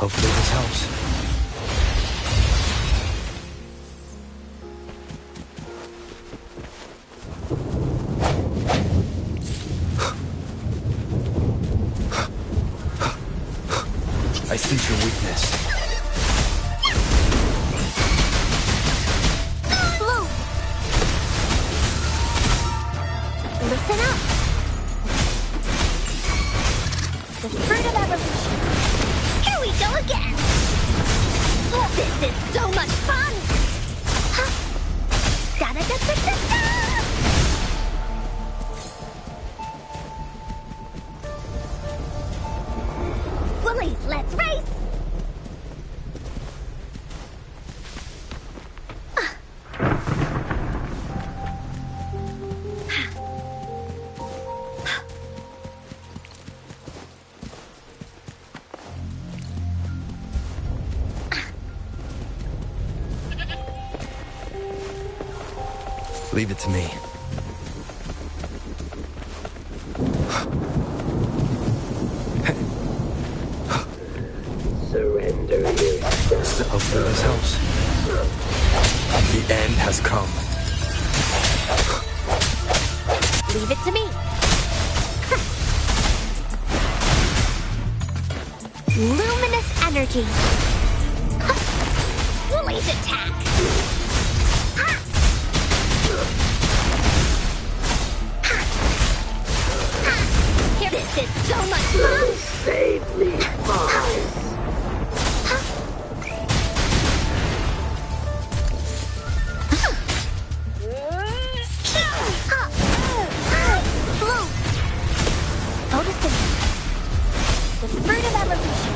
Hopefully this helps. I sense your weakness. Blue! Listen up! The fruit of evolution. Here we go again! This is so much fun! Huh? Da-da-da-da-da-da! Woolies, let's race! Leave it to me. Surrender yourself. Hopefully this helps. The end has come. Leave it to me. Luminous energy. Woolies attack. This is so much fun. Safely fine. Blue. Photosynthesis. The fruit of evolution.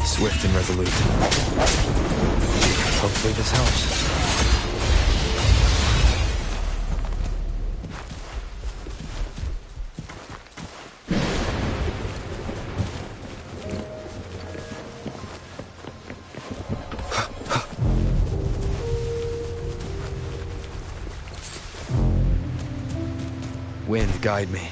Swift and resolute. Hopefully this helps. Wind, guide me.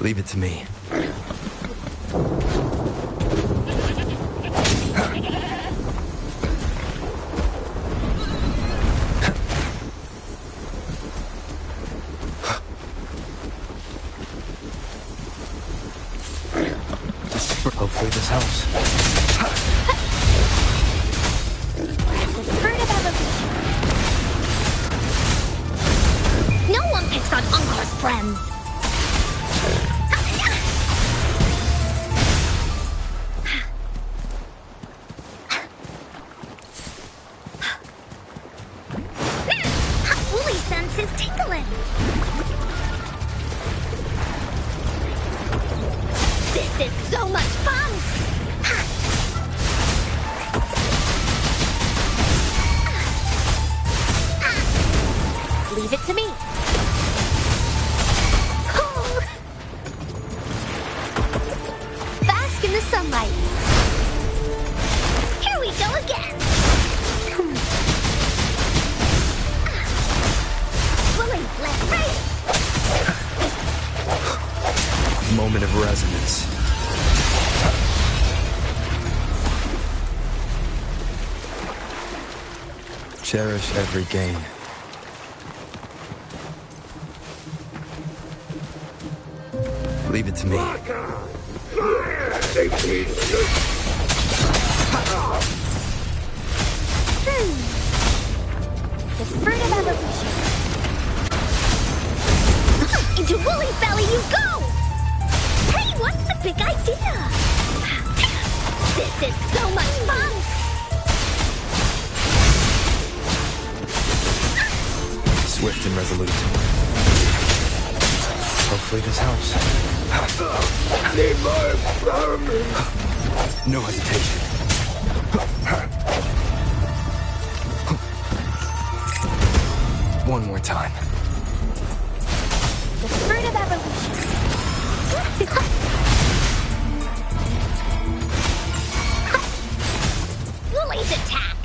Leave it to me. Hopefully this helps. The fruit of evolution. No one picks on Uncor's friends. Woolly sense is tingling. This is so much fun! Leave it to me. Bask in the sunlight. Here we go again. Woolies, let's race. Moment of resonance. Cherish every gain. Leave it to me. The fruit of evolution. Into Woolly's belly you go! Hey, what's the big idea? This is so much fun! Swift and resolute. Hopefully this helps. Need more from me. No hesitation. more time. The fruit of evolution. Woolly's attack.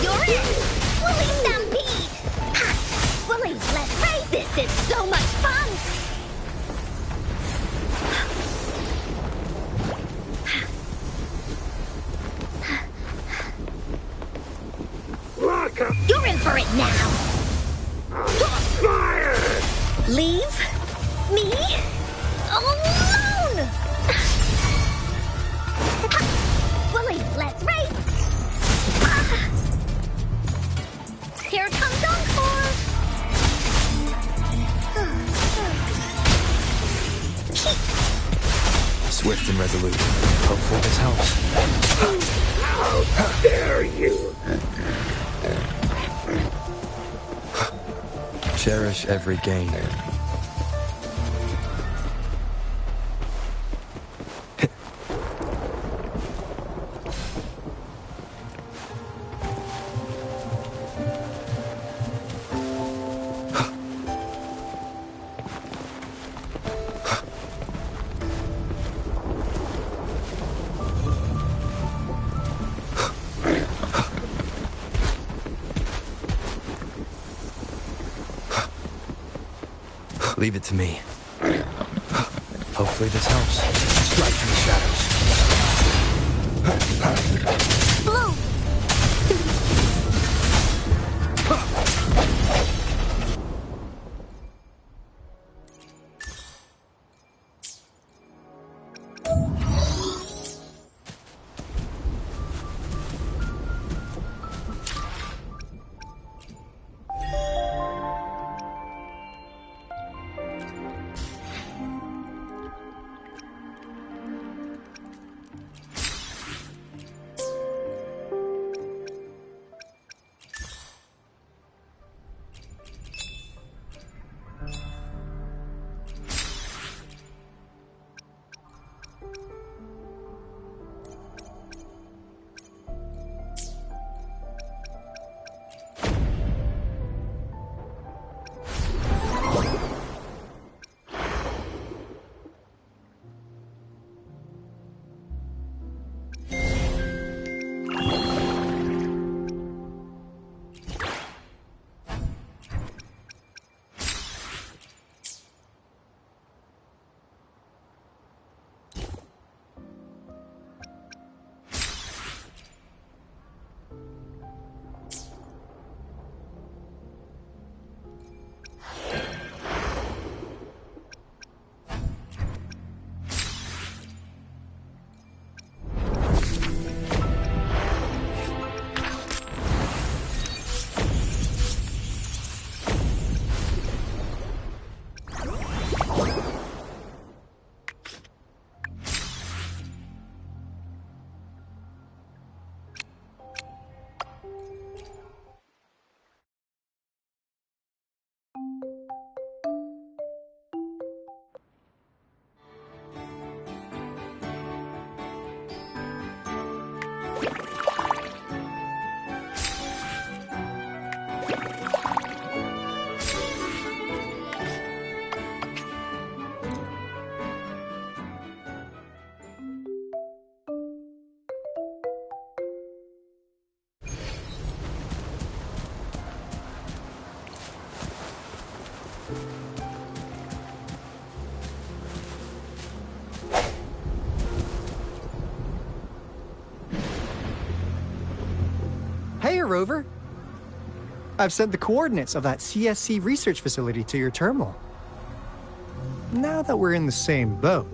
You're in. Woolly stampede. Woolly, let's race. This is so much fun. Rock up! You're in for it now. Fire! Leave me alone! Woolly, let's race! Here comes Encore! Swift and resolute. Hopefully this helps. How dare you! Cherish every gain. Leave it to me. Hopefully this helps. Strike from the shadows. Blue! Hey, Rover. I've sent the coordinates of that CSC research facility to your terminal. Now that we're in the same boat,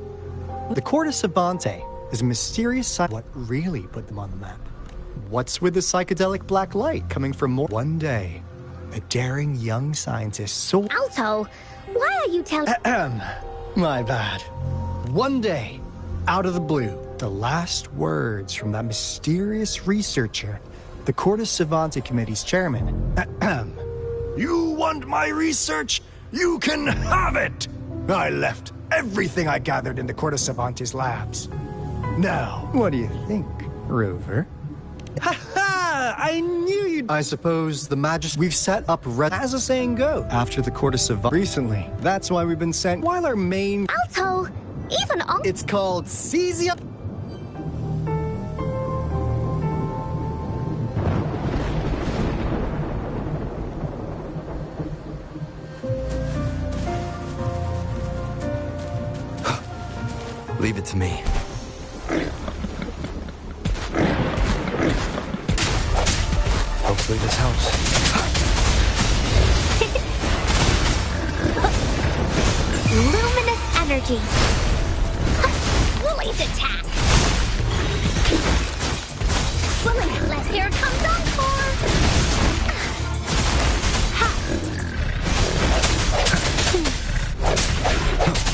the Corda Savante is a mysterious sign. What really put them on the map? What's with the psychedelic black light coming from more? One day, a daring young scientist sold... Alto, why are you telling... My bad. One day, out of the blue, the last words from that mysterious researcher, the Corda Savante Committee's chairman. You want my research? You can have it! I left everything I gathered in the Corda Savante's labs. Now, what do you think, Rover? Ha ha! I knew you'd I suppose the Majesty we've set up as a saying goes, after the court of Savant recently. That's why we've been sent while our main Alto, even on. it's called Caesia. Leave it to me. Hopefully this helps. Luminous energy. Woolly's attack. Limitless, here comes Encore.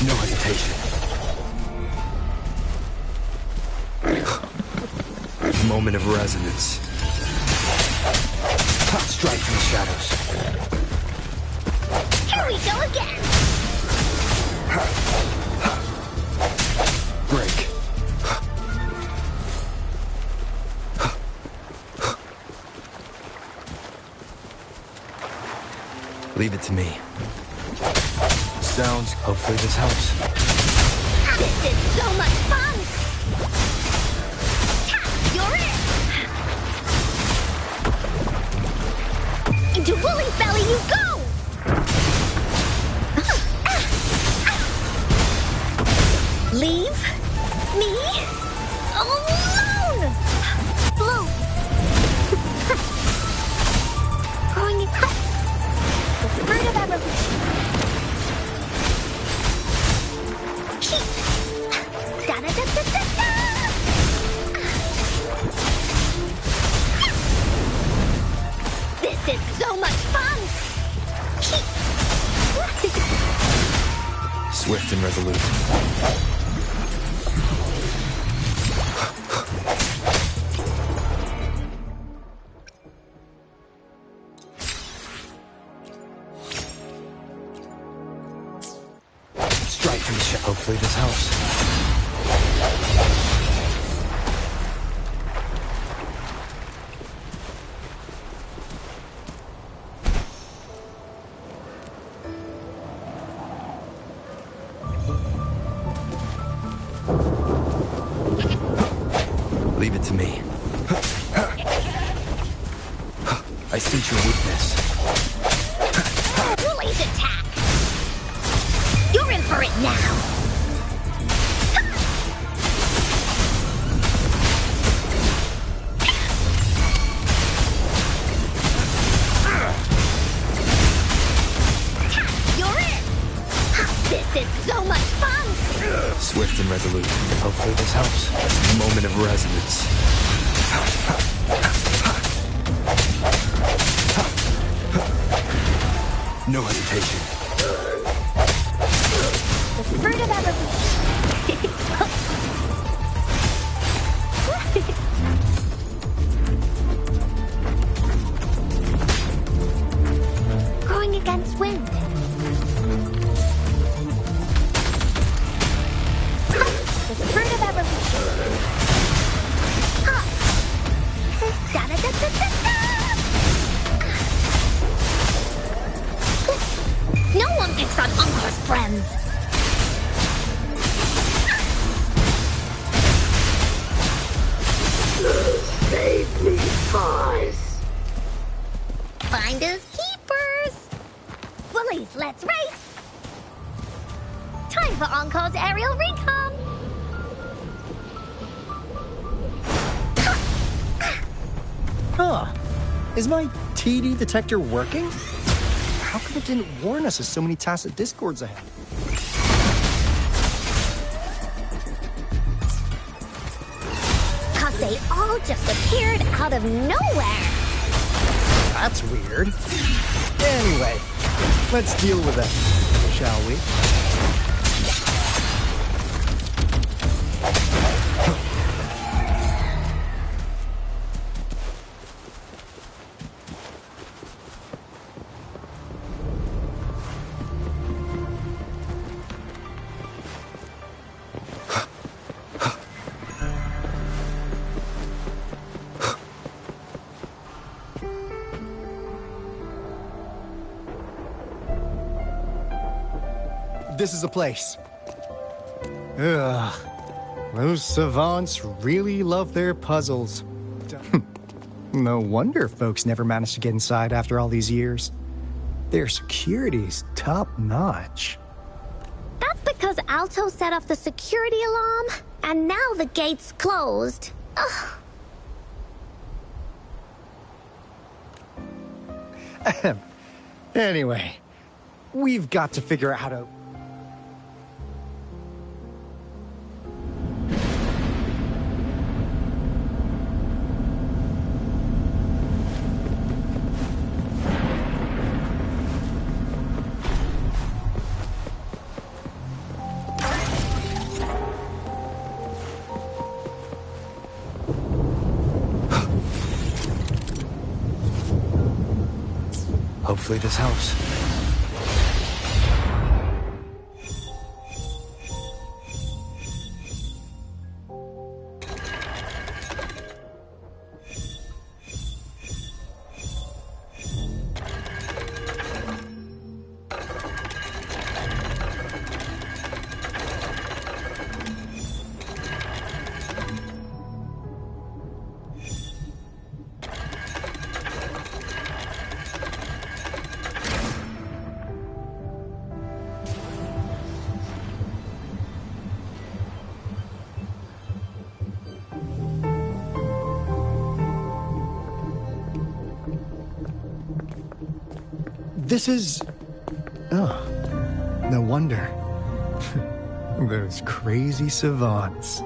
No hesitation. Moment of resonance. Strike from the shadows. Here we go again. Break. Leave it to me. Sounds. Hopefully this helps. This is so much fun. You're in. Into Woolly's belly you go. Leave me alone! Blue! Growing in cut. The fruit of evolution. Keep! Da-da-da-da-da-da! This is so much fun! Keep! Swift and resolute. Strike from the shadows. Hopefully this helps. Leave it to me. I sense your weakness. Woolly's attack! You're in for it now! You're in! This is so much fun! Swift and resolute. Hopefully this helps. Moment of resonance. No hesitation. The fruit of evolution. Growing against wind. The fruit of evolution. Da-da-da-da-da-da! No one picks on Encore's friends. Save me, pause. Finders keepers. Woolies, let's race. Time for Encore's aerial recon. Huh. Is my TD detector working? How come it didn't warn us of so many tacit discords ahead? Cause they all just appeared out of nowhere. That's weird. Anyway, let's deal with it, shall we? this is a place. Ugh. Those savants really love their puzzles. No wonder folks never managed to get inside after all these years. Their security's top-notch. That's because Alto set off the security alarm, and now the gate's closed. Ugh. Anyway, we've got to figure out how to... Hopefully this helps. This is... Oh, no wonder. Those crazy savants.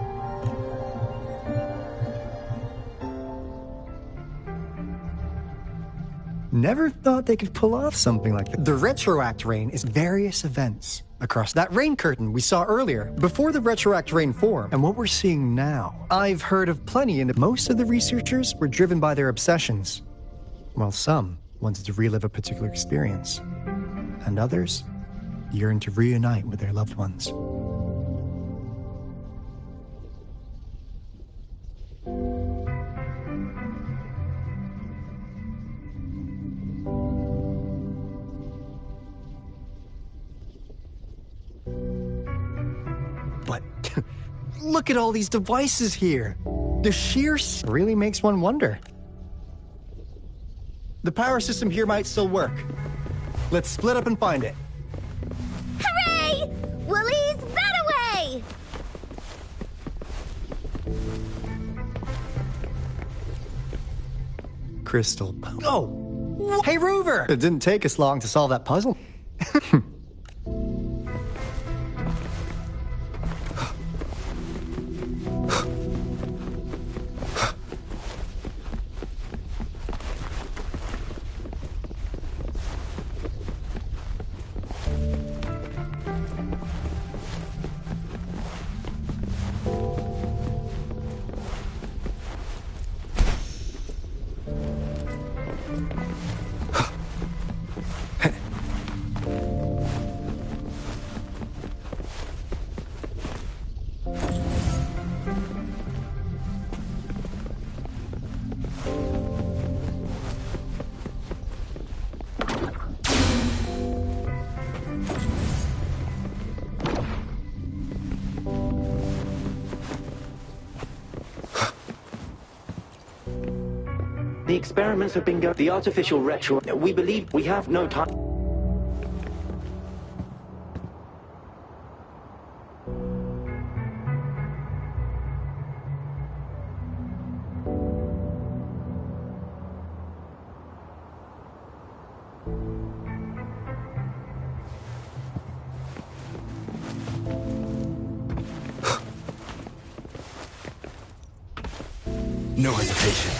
Never thought they could pull off something like that. The Retroact Rain is various events across that rain curtain we saw earlier, before the Retroact Rain formed, and what we're seeing now. I've heard of plenty, and most of the researchers were driven by their obsessions, while some wanted to relive a particular experience, and others yearned to reunite with their loved ones. But look at all these devices here. The sheer really makes one wonder. The power system here might still work. Let's split up and find it. Hooray! Woolies, that away! Crystal. Oh! Hey, Rover! It didn't take us long to solve that puzzle. The experiments have been the artificial retro. We believe we have no time. No hesitation.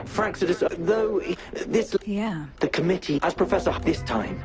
Fraxidus, though this... Yeah. The committee, as Professor this time.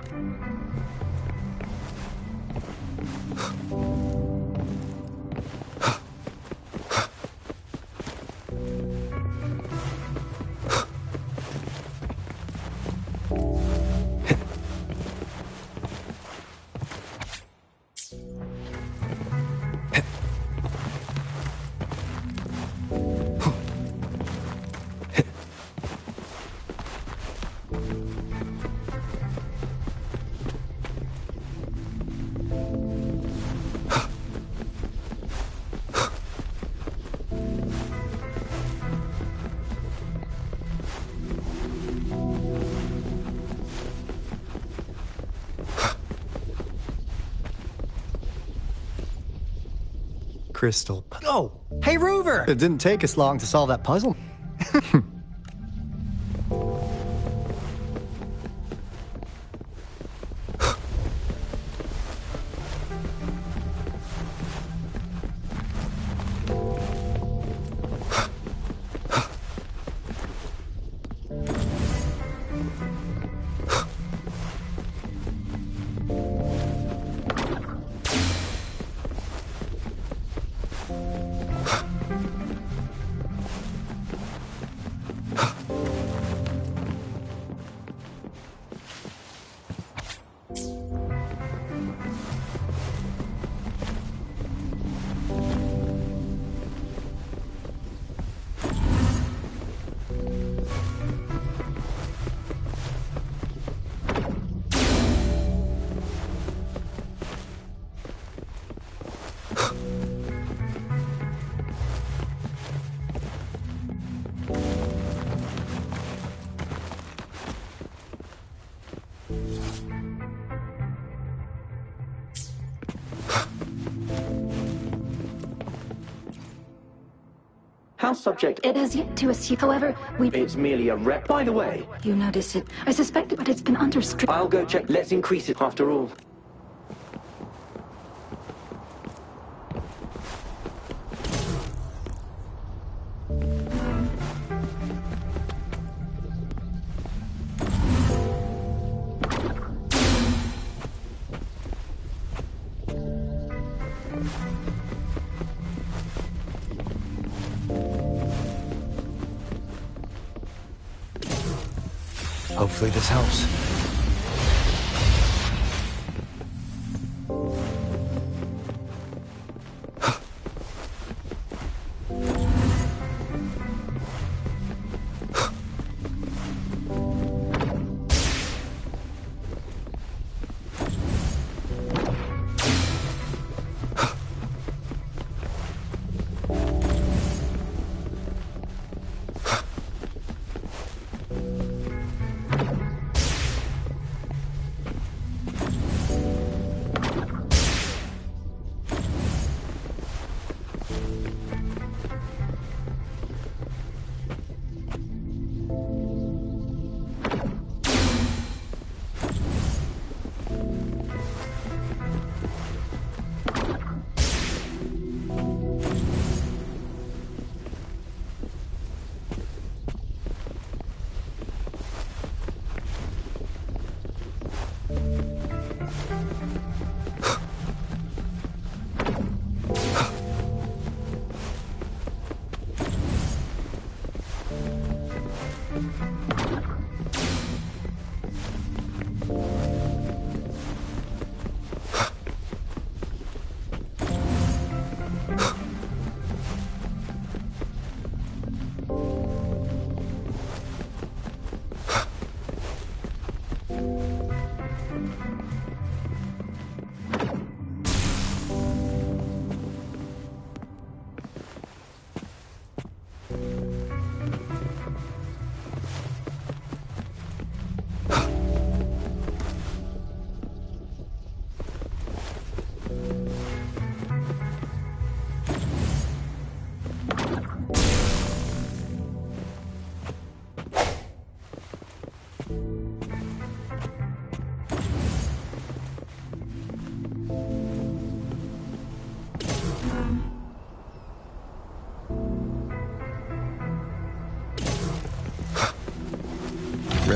Crystal. Oh, hey, Rover! It didn't take us long to solve that puzzle. House subject... It has yet to assume. However, we... It's merely a rep. By the way, You notice it. I suspect it, but it's been under strict... I'll go check. Let's increase it after all. Hopefully this helps.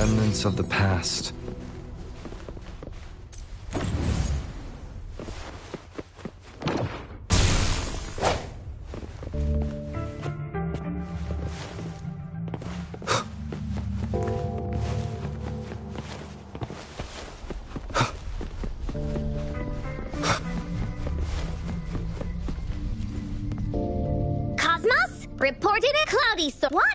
remnants of the past. Cosmos? Reported it cloudy, so what?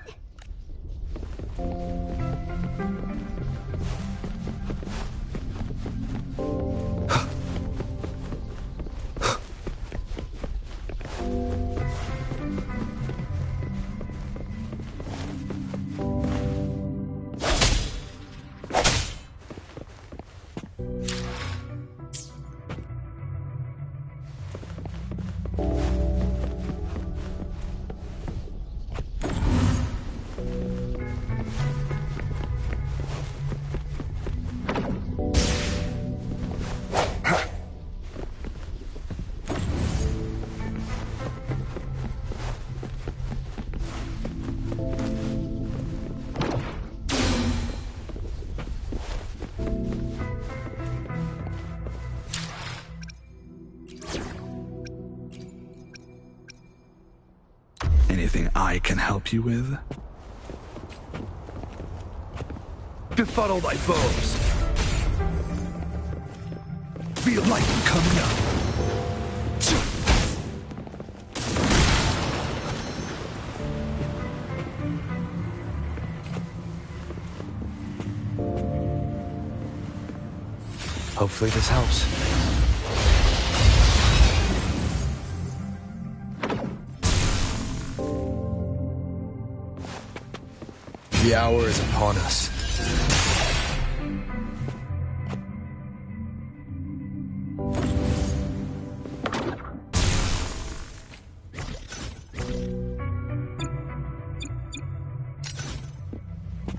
Anything I can help you with? Befuddle thy foes. Feel lightning coming up. Hopefully this helps. The hour is upon us.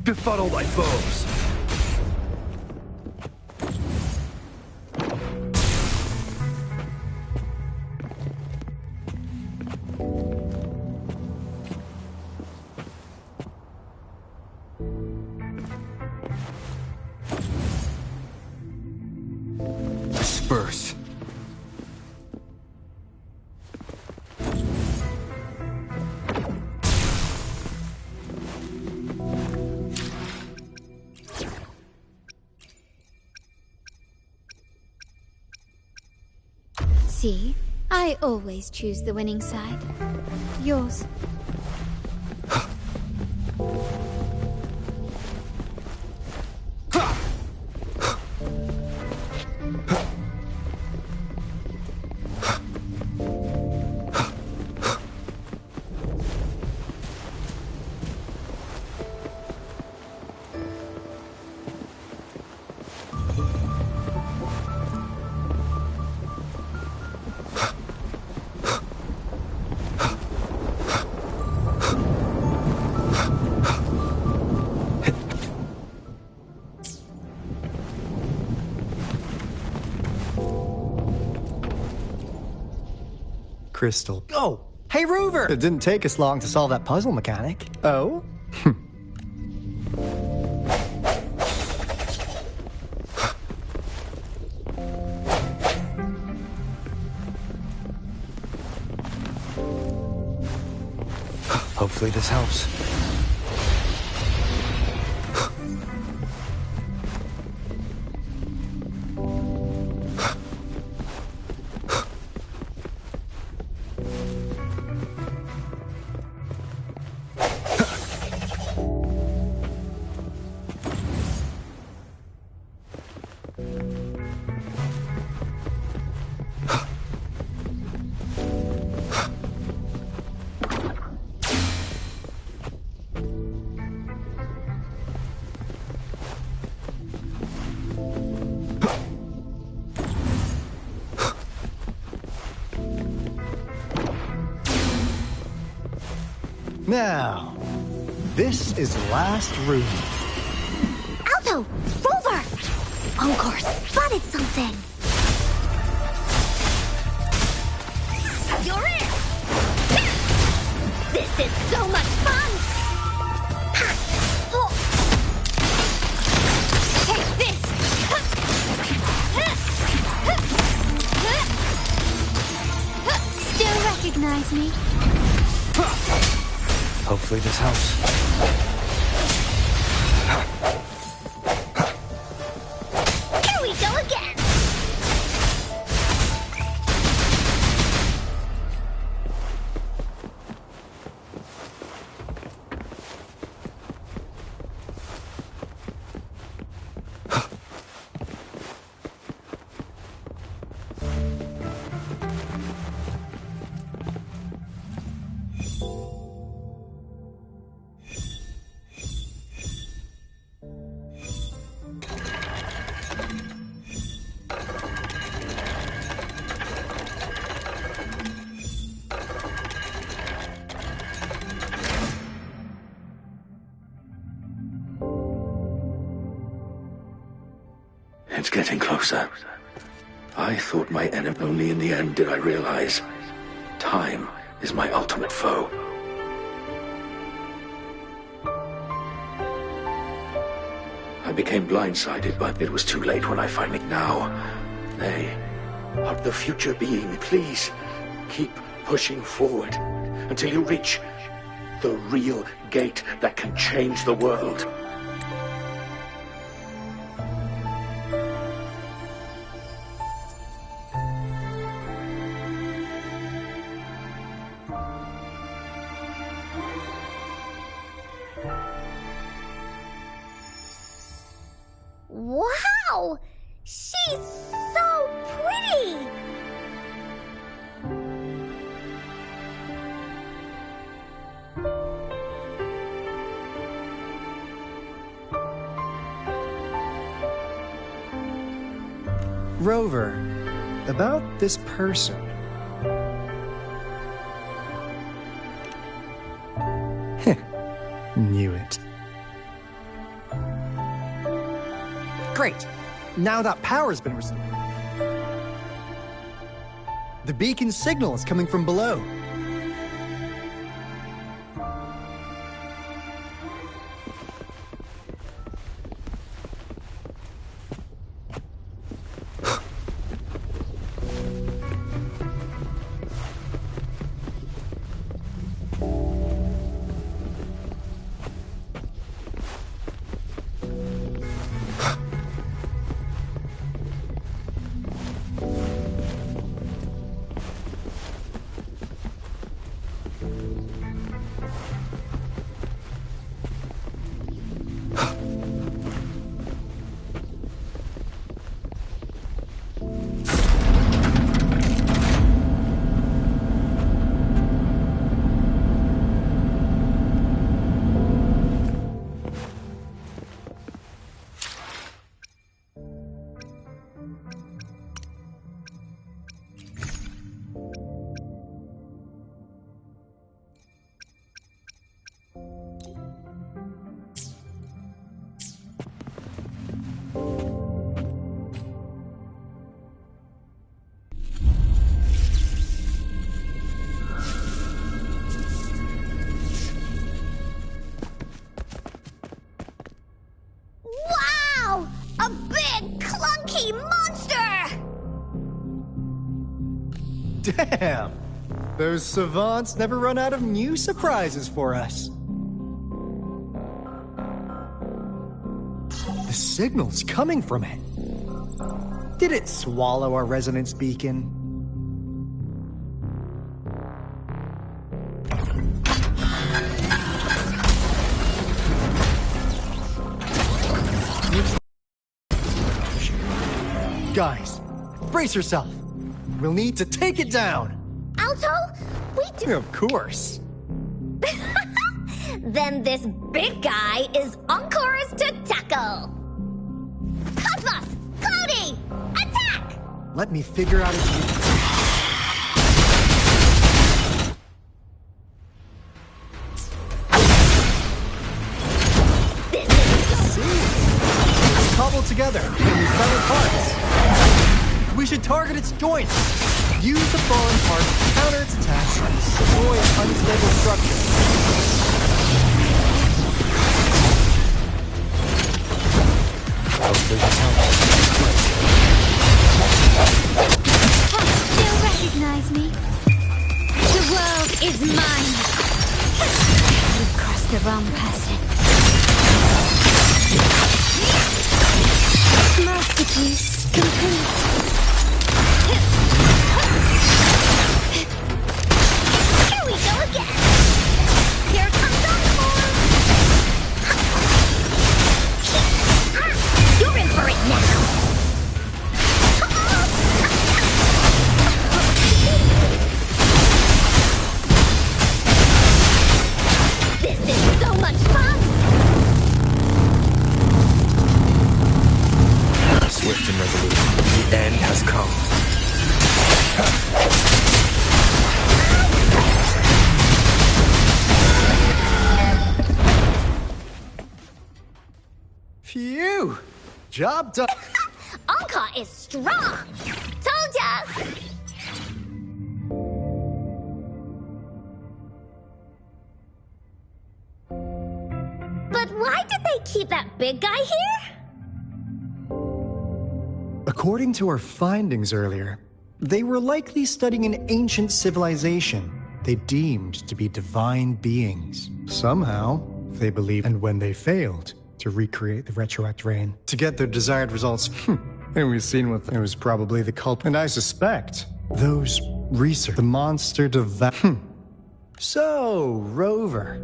Befuddle thy foes. Disperse. See? I always choose the winning side. Yours. Crystal. Oh! Hey, Rover! It didn't take us long to solve that puzzle mechanic. Oh? Hopefully this helps. Now, this is last room. Alto! Rover! Encore spotted something! You're in! This is so much fun! recognize me? Hopefully this helps. Here we go again! It's getting closer. I thought my enemy. Only in the end did I realize time is my ultimate foe. I became blindsided, but it was too late when I finally. Now, they are the future being. Please keep pushing forward until you reach the real gate that can change the world. Wow! She's so pretty! Rover, about this person. Knew it. Great. Now that power's been restored. The beacon signal is coming from below. Wow! A big, clunky monster! Damn! Those savants never run out of new surprises for us. The signal's coming from it. Did it swallow our resonance beacon? Guys, brace yourself. We'll need to take it down. Alto, we do. Of course. Then this big guy is Encore's to tackle. Cosmos, Cloudy, attack! Let me figure out its cobbled together and we fell parts. We should target its joints. Use the fallen parts to counter its attacks and destroy its unstable structure. Still recognize me? The Job done. Anka is strong! Told ya! But why did they keep that big guy here? According to our findings earlier, they were likely studying an ancient civilization they deemed to be divine beings. Somehow, they believed, and when they failed to recreate the retroact rain to get their desired results, and we've seen what it was probably the culprit. And I suspect those research the monster So, Rover,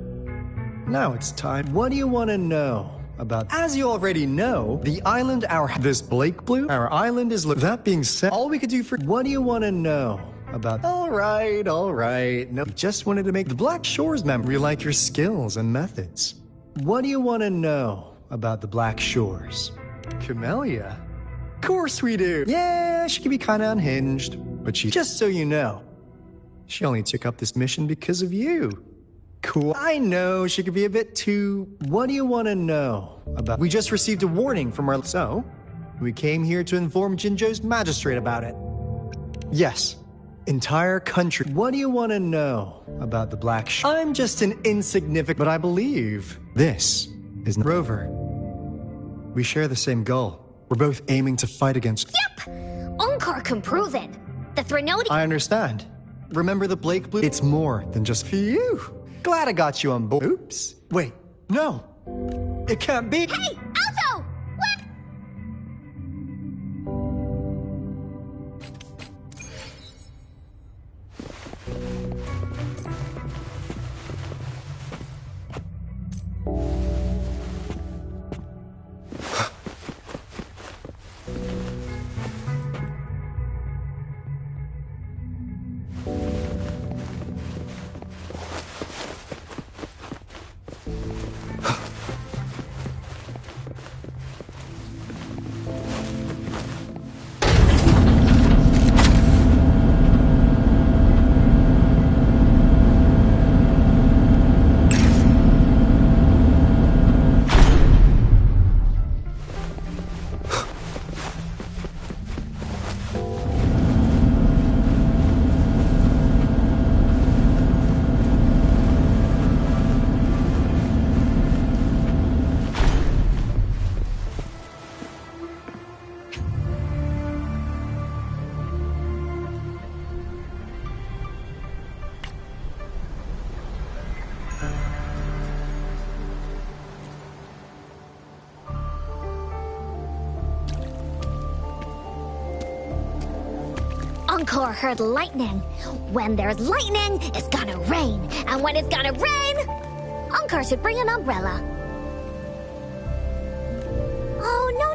now it's time. What do you want to know about? As you already know, the island this Blake Blue, our island is. That being said, all we could do for. What do you want to know about? All right. No, we just wanted to make the Black Shores member. We like your skills and methods. What do you want to know about the Black Shores? Camellia? Of course we do. Yeah, she can be kind of unhinged, but just so you know, she only took up this mission because of you. Cool. I know she could be a bit too. What do you want to know about? We just received a warning from our. So, we came here to inform Jinzhou's magistrate about it. Yes, entire country. What do you want to know about the Black Shore? I'm just an insignificant, but I believe this is Rover. We share the same goal. We're both aiming to fight against. Yep! Onkar can prove it. The Threnody. I understand. Remember the Blake Blue? It's more than just phew. Glad I got you on board. Oops. Wait, no. It can't be. Hey, Alto! What? Onkar heard lightning. When there's lightning, it's gonna rain. And when it's gonna rain, Onkar should bring an umbrella. Oh, no.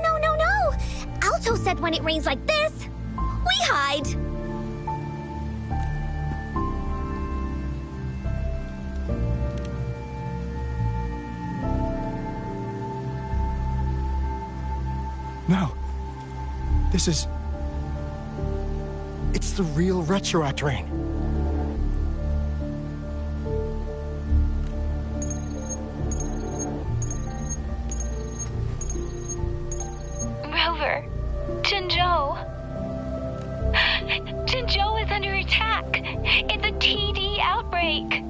Alto said when it rains like this, we hide. No. This is. It's the real retroact rain. Rover, Jinzhou. Jinzhou is under attack. It's a TD outbreak.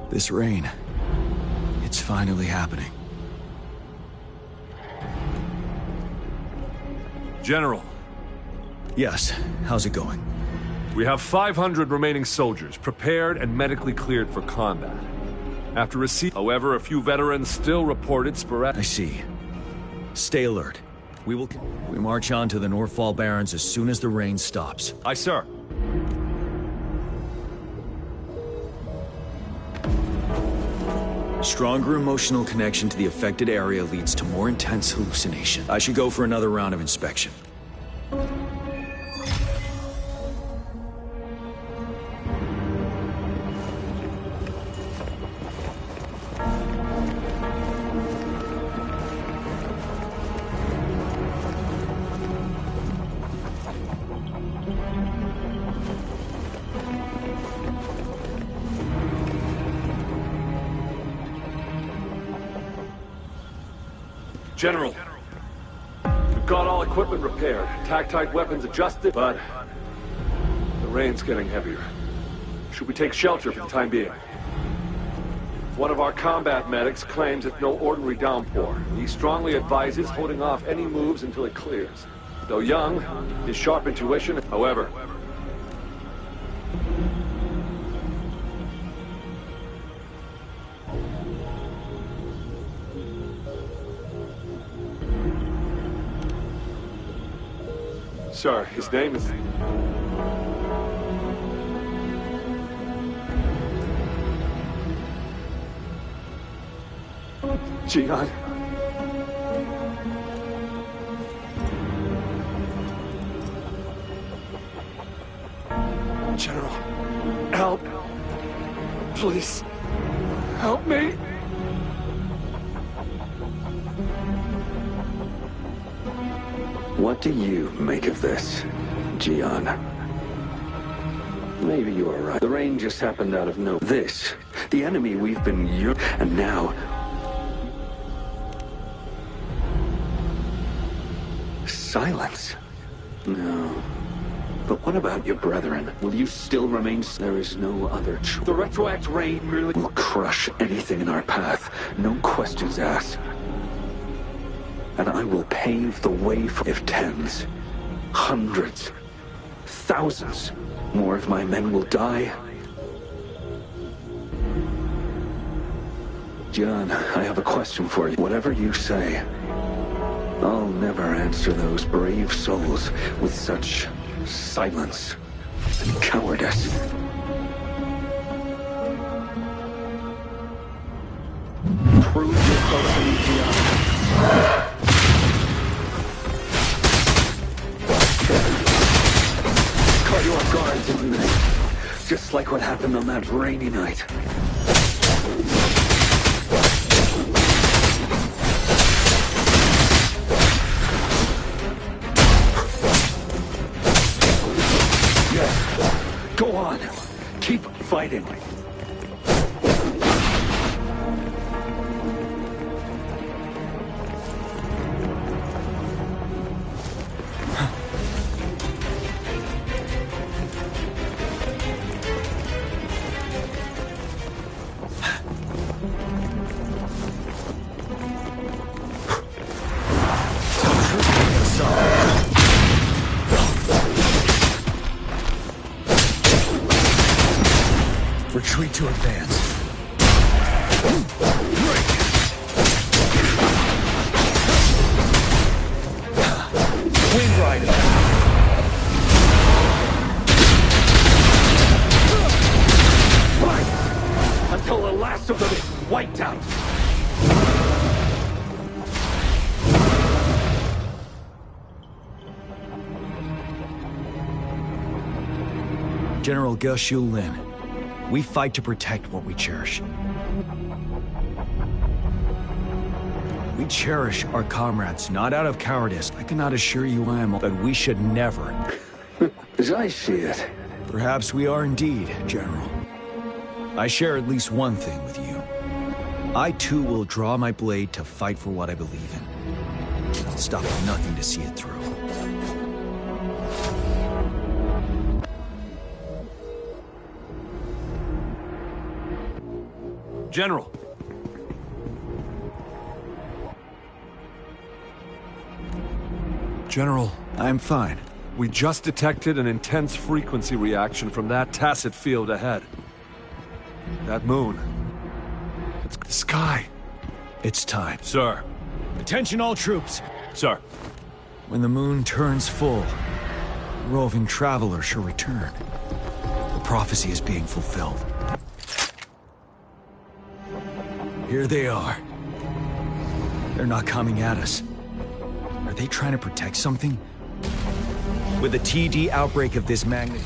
This rain, it's finally happening. General. Yes, how's it going? We have 500 remaining soldiers prepared and medically cleared for combat. After receipt, however, a few veterans still reported sporadic. I see. Stay alert. We march on to the Northfall Barrens as soon as the rain stops. Aye, sir. Stronger emotional connection to the affected area leads to more intense hallucination. I should go for another round of inspection. General, we've got all equipment repaired, tactite weapons adjusted, but the rain's getting heavier. Should we take shelter for the time being? One of our combat medics claims it's no ordinary downpour. He strongly advises holding off any moves until it clears. Though young, his sharp intuition, however... Sir, his name is... Gian. General, help. Please, help me. What do you make of this, Gian? Maybe you are right. The rain just happened out of nowhere. This, the enemy we've been and now... Silence? No. But what about your brethren? Will you still remain? There is no other choice. The retroact rain merely will crush anything in our path. No questions asked. And I will pave the way for if tens, hundreds, thousands more of my men will die. John, I have a question for you. Whatever you say, I'll never answer those brave souls with such silence and cowardice. Prove yourself to me, Gian. Caught you off guard, didn't they? Just like what happened on that rainy night. Go on. Keep fighting. Retreat to advance. Wind Rider. Fight until the last of them is wiped out. General Ge Lin. We fight to protect what we cherish. We cherish our comrades, not out of cowardice. I cannot assure you I am, but we should never. As I see it. Perhaps we are indeed, General. I share at least one thing with you. I too will draw my blade to fight for what I believe in. I'll stop at nothing to see it through. General. General. I'm fine. We just detected an intense frequency reaction from that tacit field ahead. That moon. It's the sky. It's time. Sir. Attention all troops. Sir. When the moon turns full, the roving traveler shall return. The prophecy is being fulfilled. Here they are. They're not coming at us. Are they trying to protect something? With a TD outbreak of this magnitude...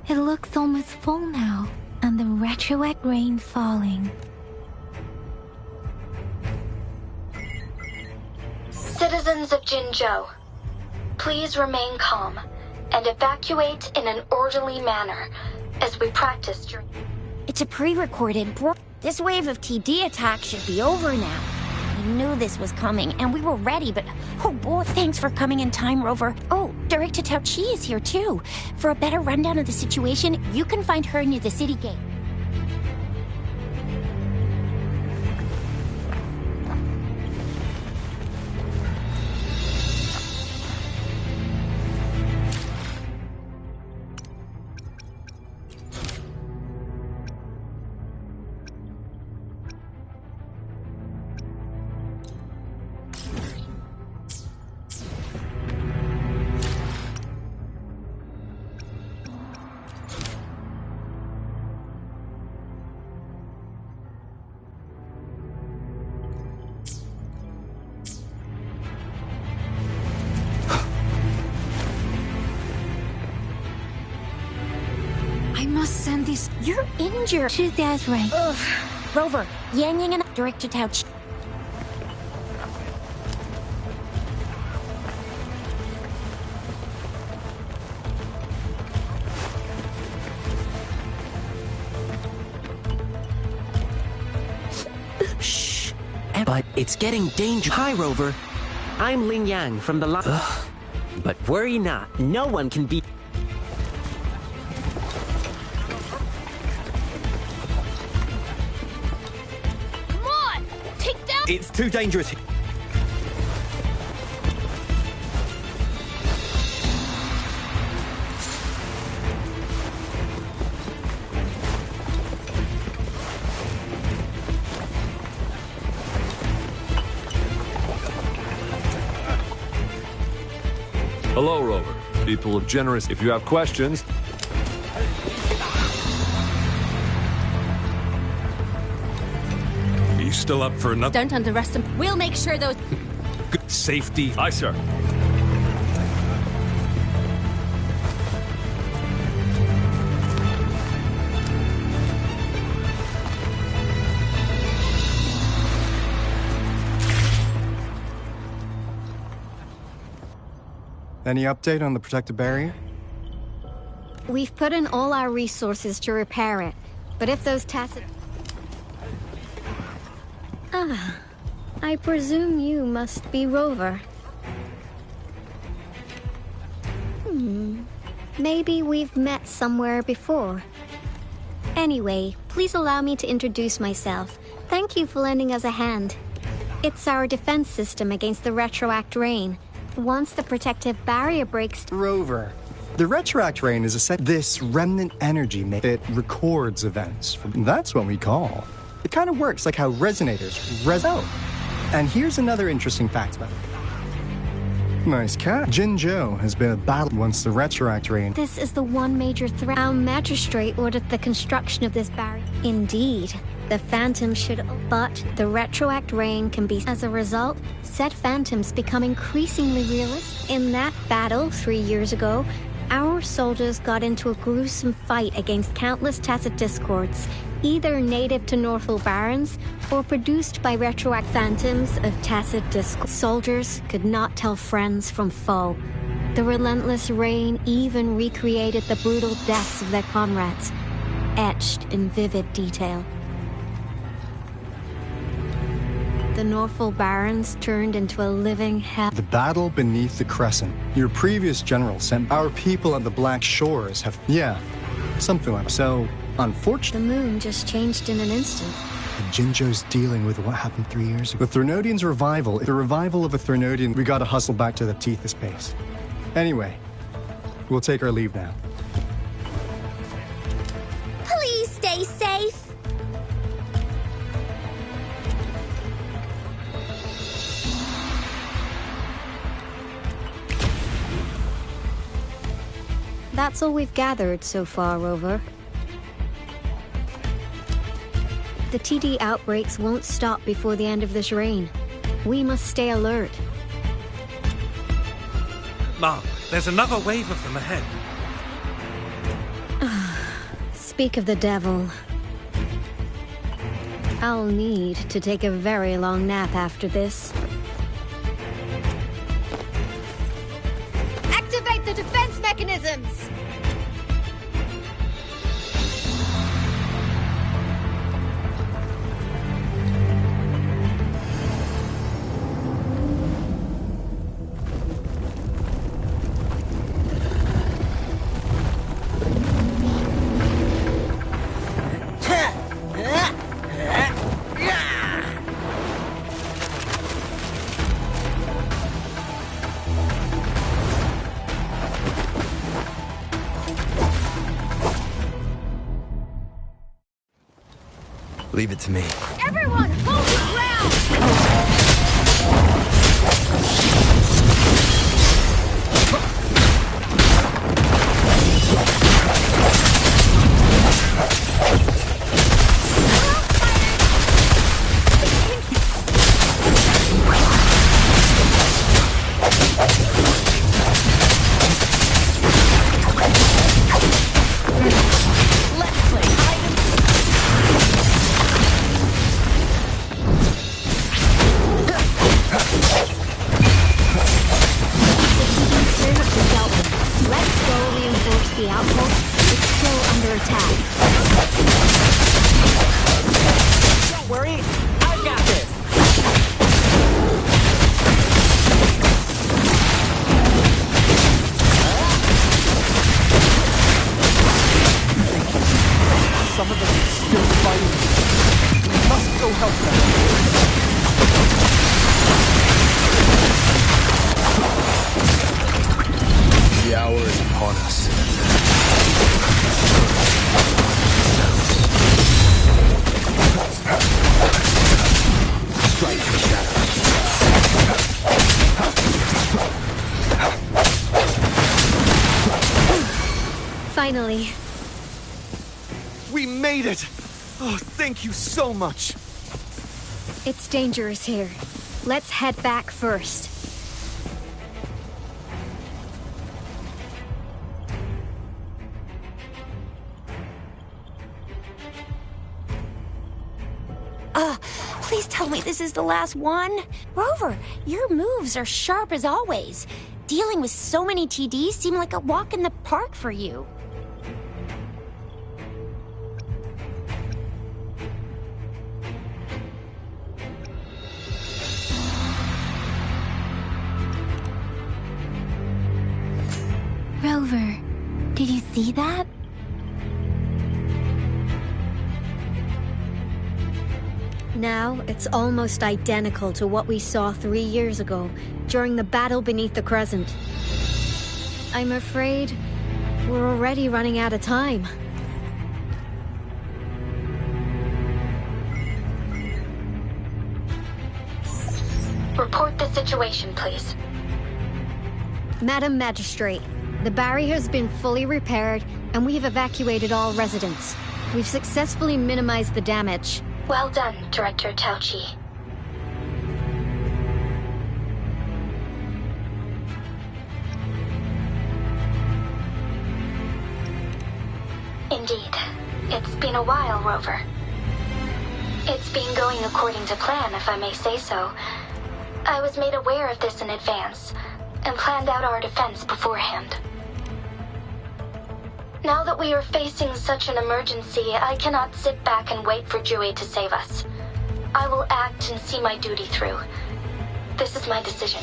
It looks almost full now, and the retroact rain falling. Citizens of Jinzhou, please remain calm and evacuate in an orderly manner as we practice during... It's a pre-recorded This wave of TD attack should be over now. We knew this was coming, and we were ready, but... Oh boy, thanks for coming in time, Rover. Oh, Director Tao Chi is here too. For a better rundown of the situation, you can find her near the city gate. Send these. You're injured. That's right. Ugh. Rover, Yang Yang and Director Tao Chi. Shh. But it's getting dangerous. Hi, Rover. I'm Ling Yang from the But worry not. No one can beat. It's too dangerous. Hello, Rover. People of Generous, if you have questions... You still up for another? Don't underestimate. We'll make sure those... Good safety. Aye, sir. Any update on the protective barrier? We've put in all our resources to repair it, but if those tacit... Ah, I presume you must be Rover. Maybe we've met somewhere before. Anyway, please allow me to introduce myself. Thank you for lending us a hand. It's our defense system against the retroact rain. Once the protective barrier breaks... Rover. The retroact rain is a set... This remnant energy it records events. That's what we call. It kind of works like how resonators out. And here's another interesting fact about it. Nice cat. Jinzhou has been a battle once the retroact rain... This is the one major threat. Our magistrate ordered the construction of this barrier. Indeed. The Phantom should... But the retroact rain can be... As a result, said Phantoms become increasingly realistic. In that battle 3 years ago, our soldiers got into a gruesome fight against countless Tacit Discords, either native to Northville Barrens or produced by retroact Phantoms of Tacit Discord. Soldiers could not tell friends from foe. The relentless rain even recreated the brutal deaths of their comrades, etched in vivid detail. The Northville Barrens turned into a living hell. The battle beneath the Crescent. Your previous general sent our people at the Black Shores have... Yeah, something like that. So, unfortunately... The moon just changed in an instant. And Jinzhou's dealing with what happened 3 years ago. The Threnodian's revival. The revival of a Threnodian, we gotta hustle back to the teeth of space. Anyway, we'll take our leave now. Please stay safe. That's all we've gathered so far, Rover. The TD outbreaks won't stop before the end of this rain. We must stay alert. Mom, there's another wave of them ahead. Speak of the devil. I'll need to take a very long nap after this. Activate the defense mechanisms! Leave it to me. Everyone, hold your ground! Finally. We made it! Oh, thank you so much! It's dangerous here. Let's head back first. Please tell me this is the last one. Rover, your moves are sharp as always. Dealing with so many TDs seemed like a walk in the park for you. Rover, did you see that? Now, it's almost identical to what we saw 3 years ago, during the battle beneath the Crescent. I'm afraid we're already running out of time. Report the situation, please. Madam Magistrate, the barrier has been fully repaired, and we have evacuated all residents. We've successfully minimized the damage. Well done, Director Tauchi. Indeed. It's been a while, Rover. It's been going according to plan, if I may say so. I was made aware of this in advance, and planned out our defense beforehand. Now that we are facing such an emergency, I cannot sit back and wait for Jue to save us. I will act and see my duty through. This is my decision.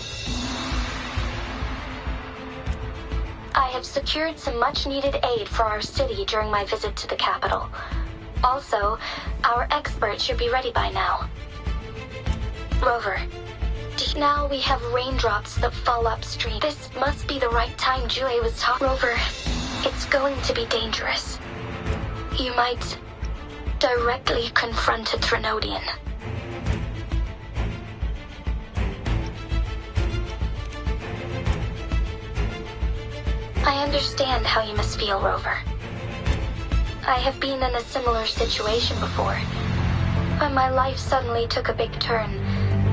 I have secured some much-needed aid for our city during my visit to the capital. Also, our experts should be ready by now. Rover, now we have raindrops that fall upstream. This must be the right time Jue was talking. Rover, it's going to be dangerous. You might directly confront a Trinodian. I understand how you must feel, Rover. I have been in a similar situation before, when my life suddenly took a big turn,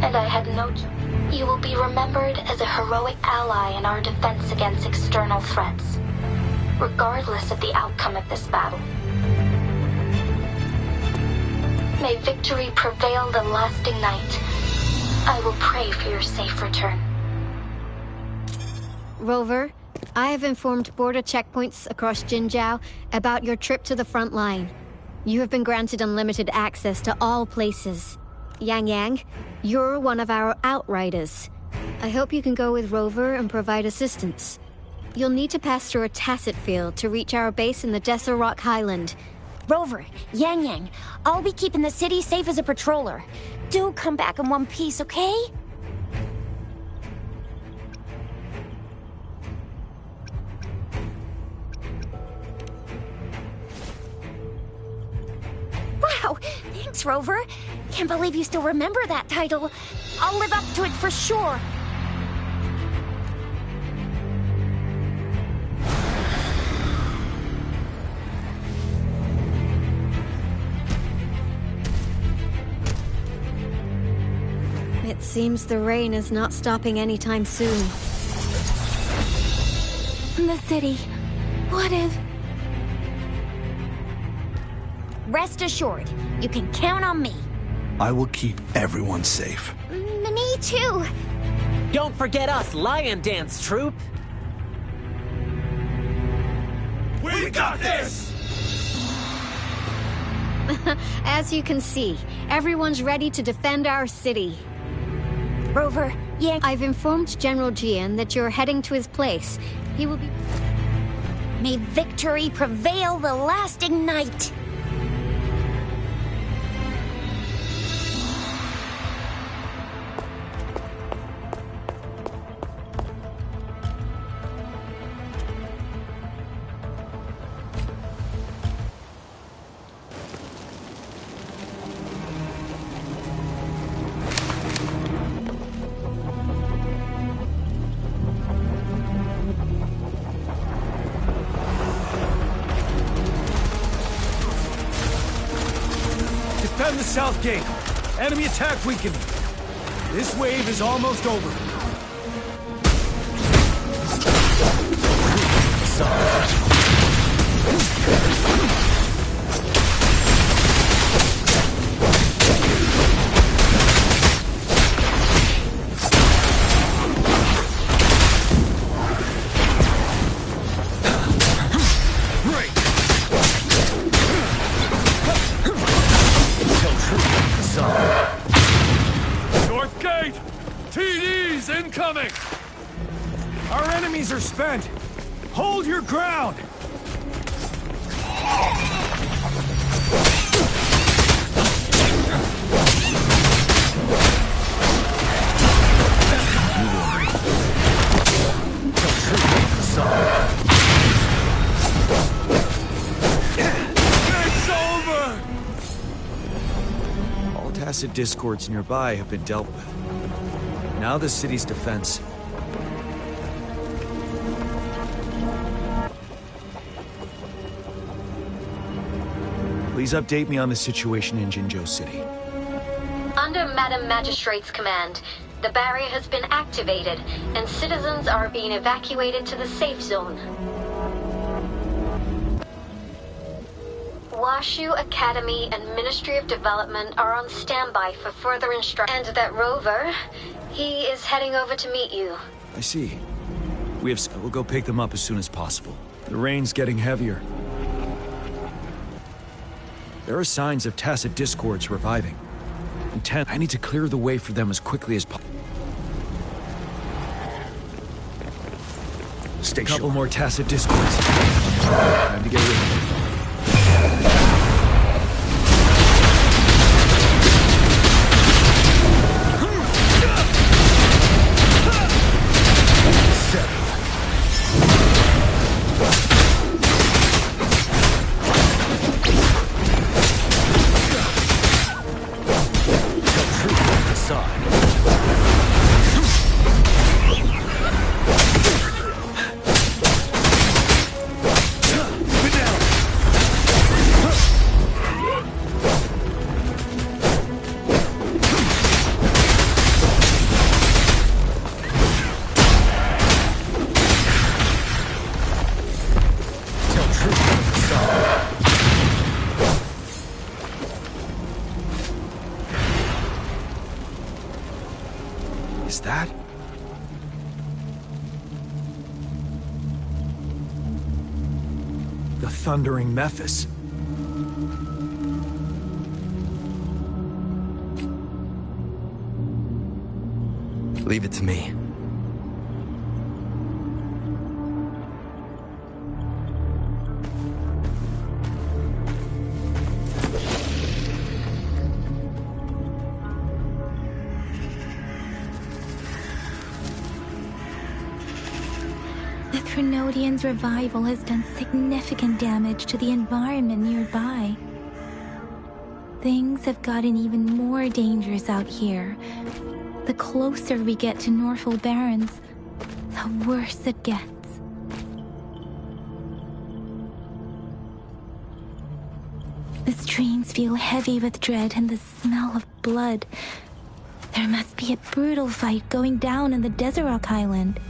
and I had no choice. You will be remembered as a heroic ally in our defense against external threats, regardless of the outcome of this battle. May victory prevail the lasting night. I will pray for your safe return. Rover, I have informed border checkpoints across Jinzhou about your trip to the front line. You have been granted unlimited access to all places. Yang Yang, you're one of our outriders. I hope you can go with Rover and provide assistance. You'll need to pass through a tacit field to reach our base in the Desert Rock Highland. Rover, Yang Yang, I'll be keeping the city safe as a patroller. Do come back in one piece, okay? Wow, thanks, Rover. Can't believe you still remember that title. I'll live up to it for sure. It seems the rain is not stopping anytime soon. The city. What if... Rest assured, you can count on me. I will keep everyone safe. Me too. Don't forget us, Lion Dance Troop! We got this! As you can see, everyone's ready to defend our city. Rover, Yang... I've informed General Jian that you're heading to his place. He will be... May victory prevail the lasting night. Defend the south gate. Enemy attack weakening. This wave is almost over. North gate! TD's incoming! Our enemies are spent. Hold your ground. It's over! All tacit discords nearby have been dealt with. Now the city's defense. Please update me on the situation in Jinzhou City. Under Madam Magistrate's command, the barrier has been activated, and citizens are being evacuated to the safe zone. Washu Academy and Ministry of Development are on standby for further instruction. And that Rover, he is heading over to meet you. I see. We'll go pick them up as soon as possible. The rain's getting heavier. There are signs of tacit discords reviving. I need to clear the way for them as quickly as possible. Stay A couple sure. more tacit discords. Time to get rid of them. Get down! Is that? The Thundering Memphis. Leave it to me. The Threnodian's revival has done significant damage to the environment nearby. Things have gotten even more dangerous out here. The closer we get to Norfolk Barrens, the worse it gets. The streams feel heavy with dread and the smell of blood. There must be a brutal fight going down in the Desert Island.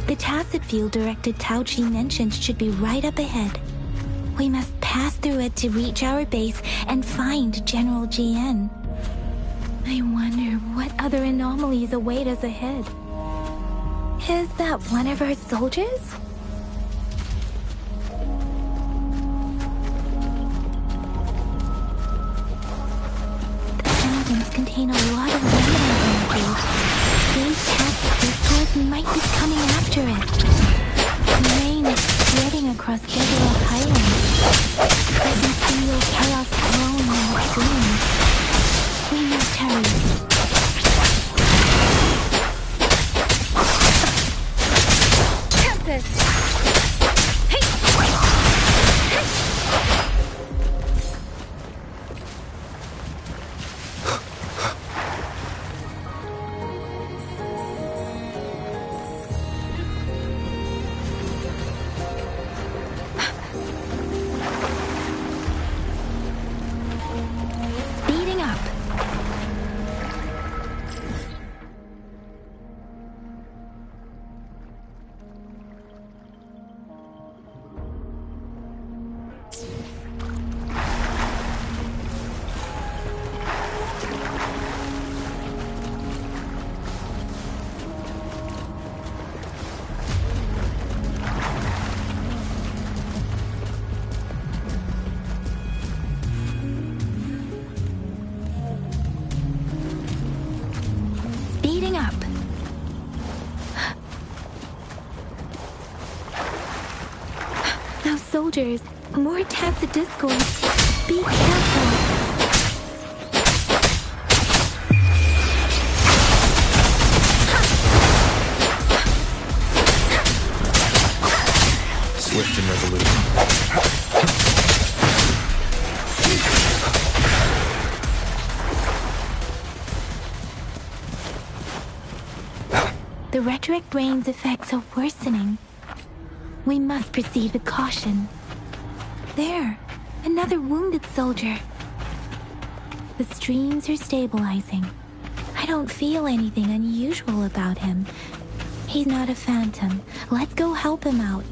The tacit field directed Tauchi mentioned should be right up ahead. We must pass through it to reach our base and find General GN. I wonder what other anomalies await us ahead. Is that one of our soldiers? The mountains contain a lot of remnant energy. These tactics might be coming after it. The rain is spreading across Desert Highland. I can feel chaos growing in the stream. We must hurry. Tempest! Soldiers, more tacit discourse. Be careful. Swift and resolute. The retroact rain's effects are worsening. We must proceed with caution. There, another wounded soldier. The streams are stabilizing. I don't feel anything unusual about him. He's not a phantom. Let's go help him out.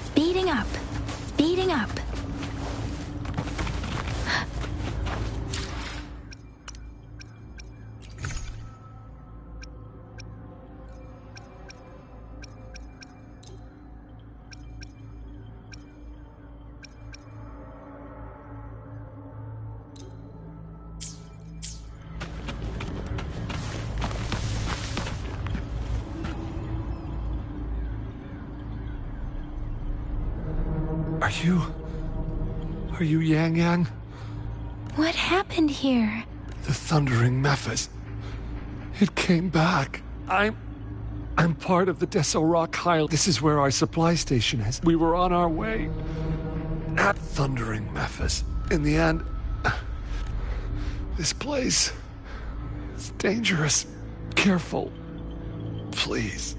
Speeding up. Speeding up. Are you Yang Yang? What happened here? The Thundering Memphis. It came back. I'm part of the Deso Rock Highland. This is where our supply station is. We were on our way. At Thundering Memphis. In the end, this place is dangerous. Careful. Please.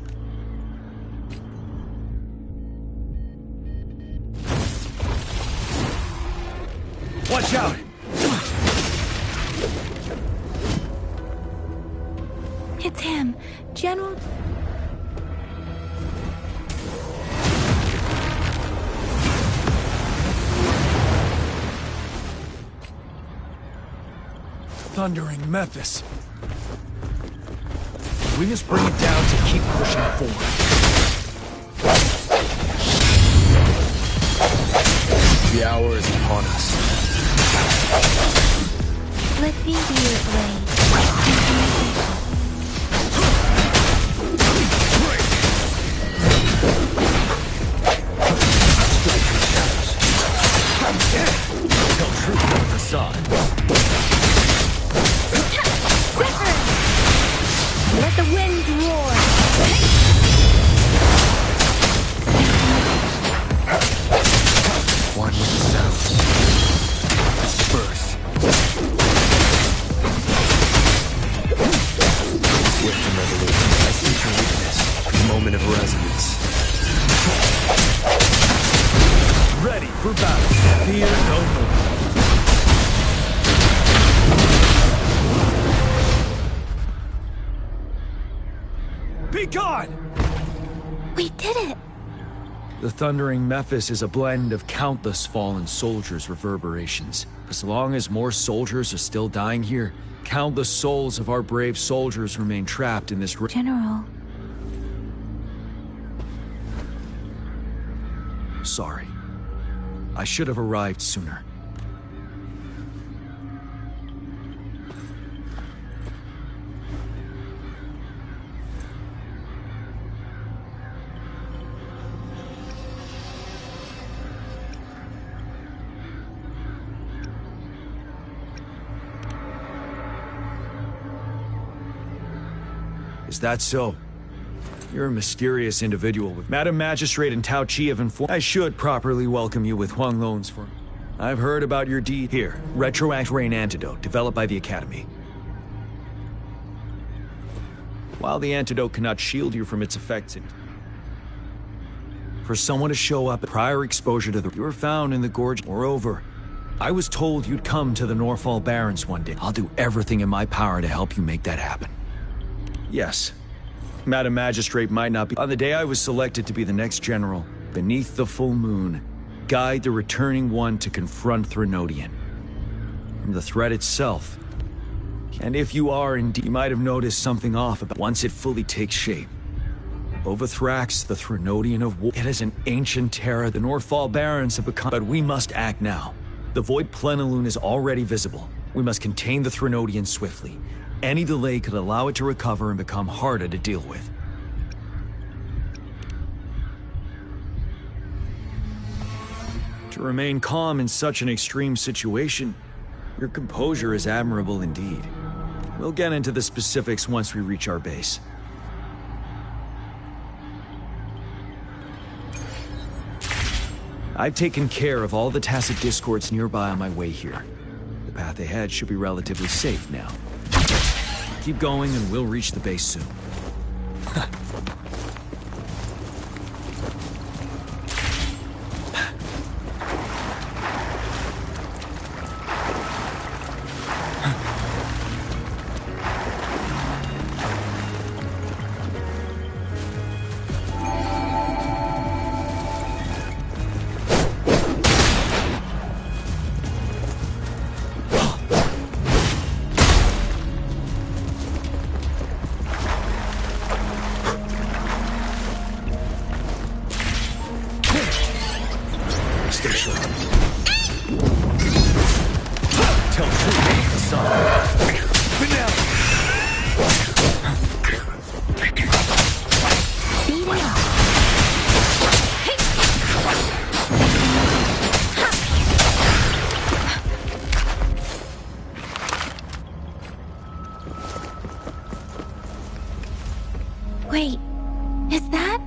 Watch out! It's him, General... thundering Memphis. We must bring it down to keep pushing forward. The hour is upon us. Let me be your blade. Tell truth on the facade. Let the winds roar. One with the sounds. Disperse. Swift and resolute. I see your weakness. Moment of resonance. Ready for battle. Fear no more. Be gone! We did it! The thundering Memphis is a blend of countless fallen soldiers' reverberations. As long as more soldiers are still dying here, countless souls of our brave soldiers remain trapped in this... General. Sorry. I should have arrived sooner. Is that so? You're a mysterious individual with Madam Magistrate and Tao Chi have informed. I should properly welcome you with Huang Lon's for. I've heard about your deed. Here, Retroact Rain Antidote, developed by the Academy. While the antidote cannot shield you from its effects, for someone to show up at prior exposure to you were found in the gorge. Moreover, I was told you'd come to the Norfall Barrens one day. I'll do everything in my power to help you make that happen. Yes. Madam Magistrate might not be. On the day I was selected to be the next general, beneath the full moon, guide the returning one to confront Threnodian. From the threat itself. And if you are indeed, you might have noticed something off about once it fully takes shape. Overthrax, the Threnodian of war. It is an ancient terror the Norfall Barrens have become. But we must act now. The Void Plenilune is already visible. We must contain the Threnodian swiftly. Any delay could allow it to recover and become harder to deal with. To remain calm in such an extreme situation, your composure is admirable indeed. We'll get into the specifics once we reach our base. I've taken care of all the tacit discords nearby on my way here. The path ahead should be relatively safe now. Keep going and we'll reach the base soon. Wait, is that?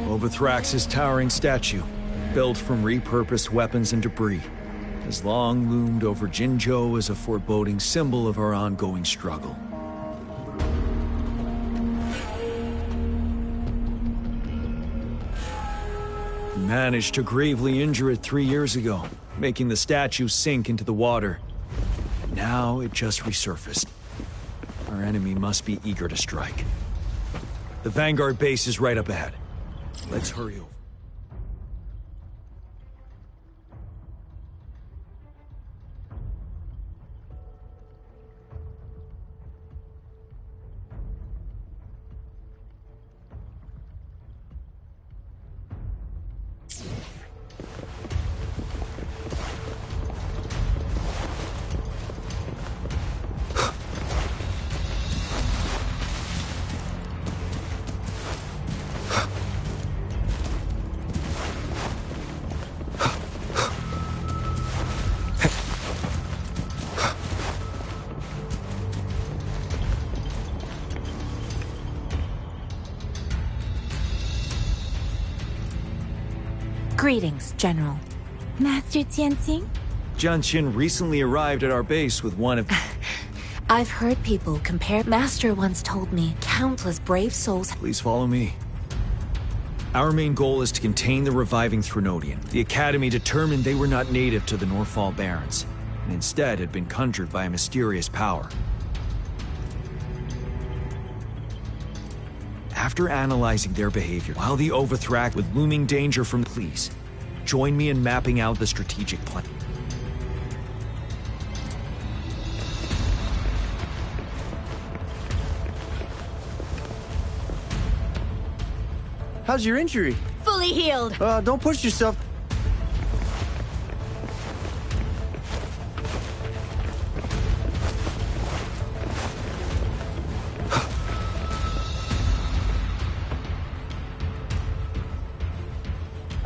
Overthrax's towering statue. built from repurposed weapons and debris, has long loomed over Jinzhou as a foreboding symbol of our ongoing struggle. We managed to gravely injure it 3 years ago, making the statue sink into the water. Now it just resurfaced. Our enemy must be eager to strike. The Vanguard base is right up ahead. Let's hurry over. Greetings, General. Master Jianxing? Jianxin recently arrived at our base with one of... I've heard people compare... Master once told me countless brave souls... Please follow me. Our main goal is to contain the reviving Threnodian. The Academy determined they were not native to the Norfall Barrens, and instead had been conjured by a mysterious power. After analyzing their behavior, while the Overthrak with looming danger from... Please, join me in mapping out the strategic plan. How's your injury? Fully healed. Don't push yourself.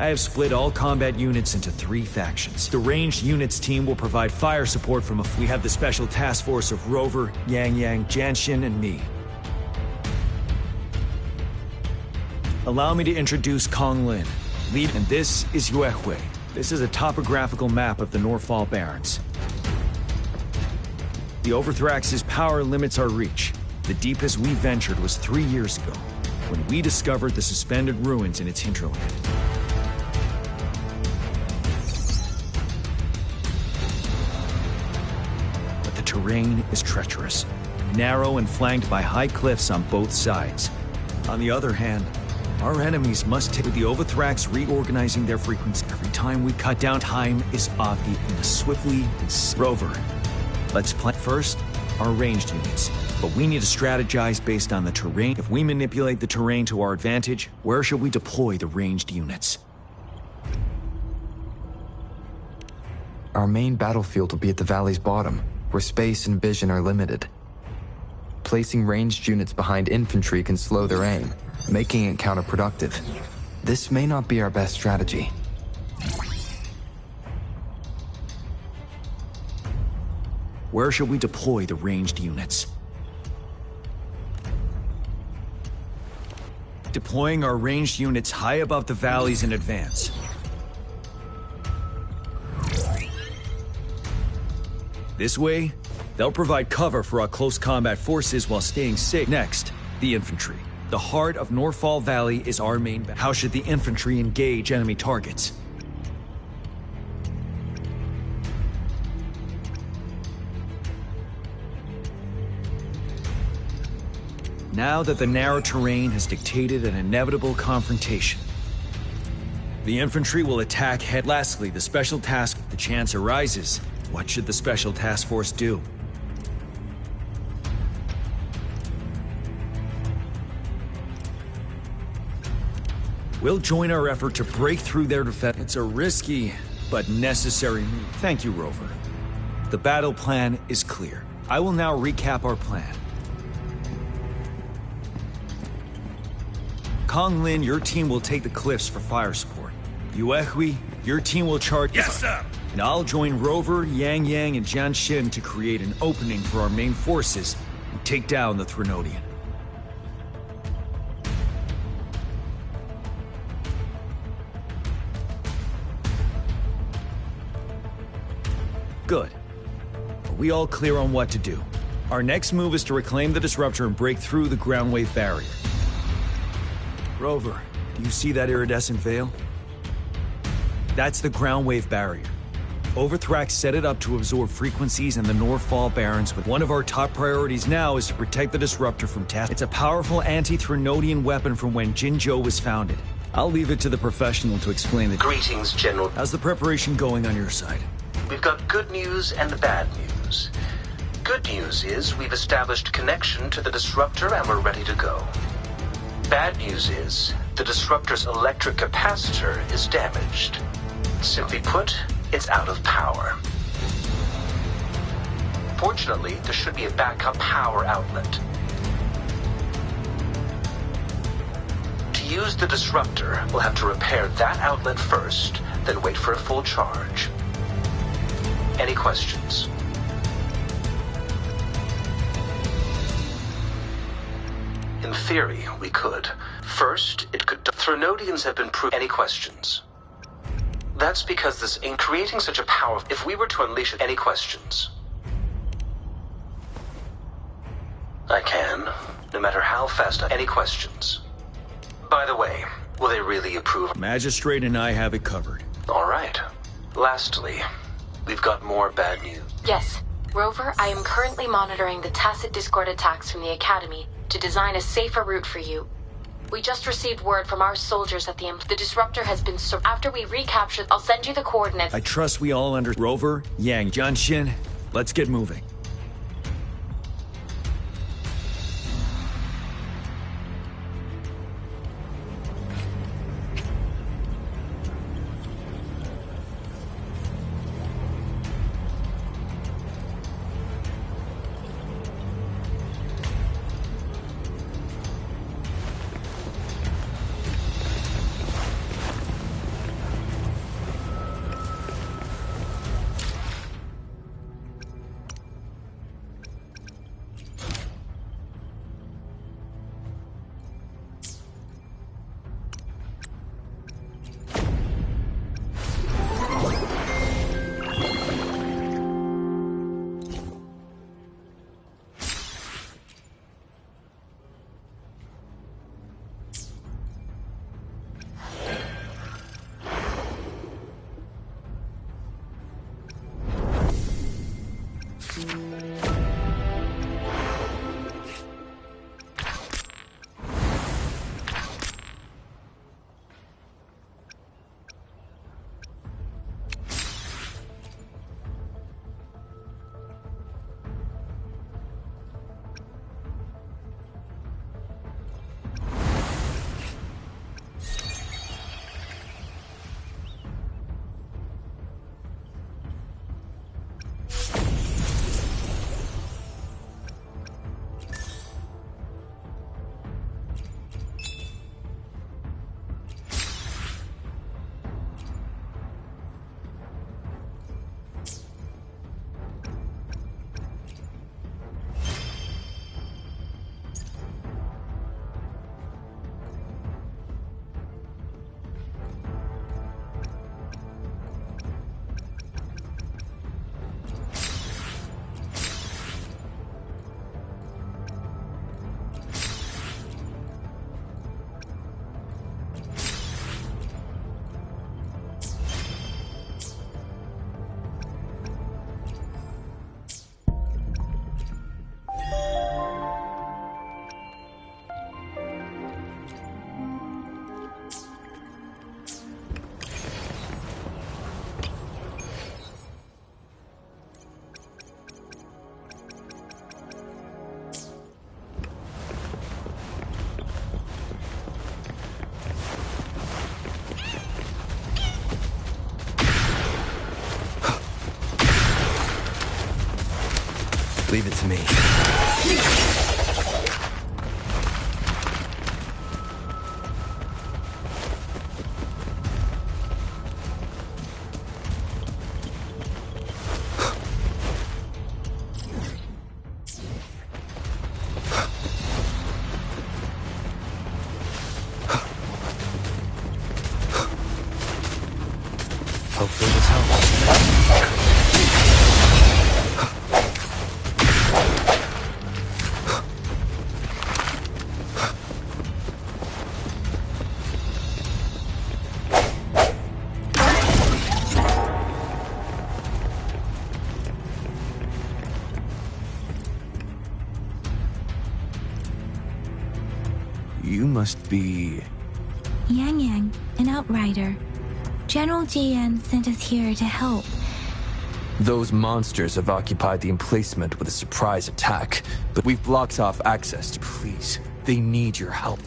I have split all combat units into 3 factions. The ranged units team will provide fire support from we have the special task force of Rover, Yang Yang, Jianxin, and me. Allow me to introduce Kong Lin, lead, and this is Yue Hui. This is a topographical map of the Norfall Barrens. The Overthrax's power limits our reach. The deepest we ventured was 3 years ago, when we discovered the suspended ruins in its hinterland. Terrain is treacherous, narrow and flanked by high cliffs on both sides. On the other hand, our enemies must take with the Overthrax reorganizing their frequency. Every time we cut down, time is of the swiftly and Rover. Let's plan first our ranged units, but we need to strategize based on the terrain. If we manipulate the terrain to our advantage, where should we deploy the ranged units? Our main battlefield will be at the valley's bottom, where space and vision are limited. Placing ranged units behind infantry can slow their aim, making it counterproductive. This may not be our best strategy. Where should we deploy the ranged units? Deploying our ranged units high above the valleys in advance. This way, they'll provide cover for our close combat forces while staying safe. Next, the infantry. The heart of Norfall Valley is our main battle. How should the infantry engage enemy targets? Now that the narrow terrain has dictated an inevitable confrontation, the infantry will attack head. Lastly, the special task. If the chance arises, what should the Special Task Force do? We'll join our effort to break through their defense. It's a risky, but necessary move. Thank you, Rover. The battle plan is clear. I will now recap our plan. Kong Lin, your team will take the cliffs for fire support. Yue Hui, your team will charge... Yes, sir! And I'll join Rover, Yang Yang, and Jianxin to create an opening for our main forces and take down the Threnodian. Good. Are we all clear on what to do? Our next move is to reclaim the disruptor and break through the ground wave barrier. Rover, do you see that iridescent veil? That's the ground wave barrier. Overthrax set it up to absorb frequencies in the Northfall Barrens, but one of our top priorities now is to protect the disruptor from test. It's a powerful anti-Threnodian weapon from when Jinzhou was founded. I'll leave it to the professional to explain the... Greetings, General. How's the preparation going on your side? We've got good news and bad news. Good news is we've established connection to the disruptor and we're ready to go. Bad news is the disruptor's electric capacitor is damaged. Simply put, it's out of power. Fortunately, there should be a backup power outlet. To use the disruptor, we'll have to repair that outlet first, then wait for a full charge. Any questions? In theory, we could. First, it could... Threnodians have been proved... Any questions? That's because this ain't creating such a power... If we were to unleash it... Any questions? I can, no matter how fast I... Any questions? By the way, will they really approve... Magistrate and I have it covered. All right. Lastly, we've got more bad news. Yes. Rover, I am currently monitoring the tacit Discord attacks from the Academy to design a safer route for you. We just received word from our soldiers that the disruptor has been... After we recapture, I'll send you the coordinates. I trust we all under... Rover, Yang, Jianxin, let's get moving. Leave it to me. Hopefully this helps. must be... Yang Yang, an outrider. General JN sent us here to help. Those monsters have occupied the emplacement with a surprise attack, but we've blocked off access. Please, they need your help.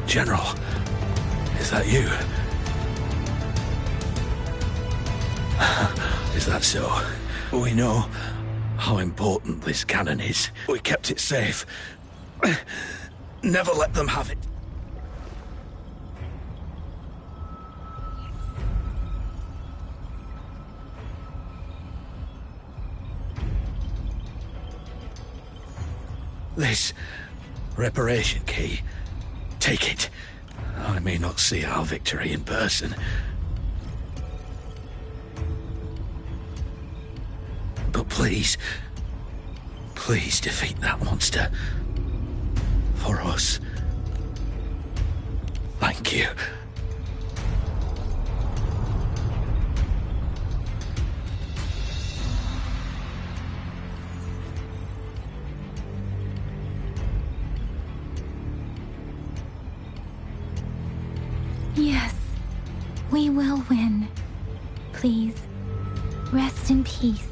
General, is that you? Is that so? We know how important this cannon is. We kept it safe. Never let them have it. This reparation key. Take it. I may not see our victory in person. But please, please defeat that monster. For us. Thank you. Yes, we will win. Please, rest in peace.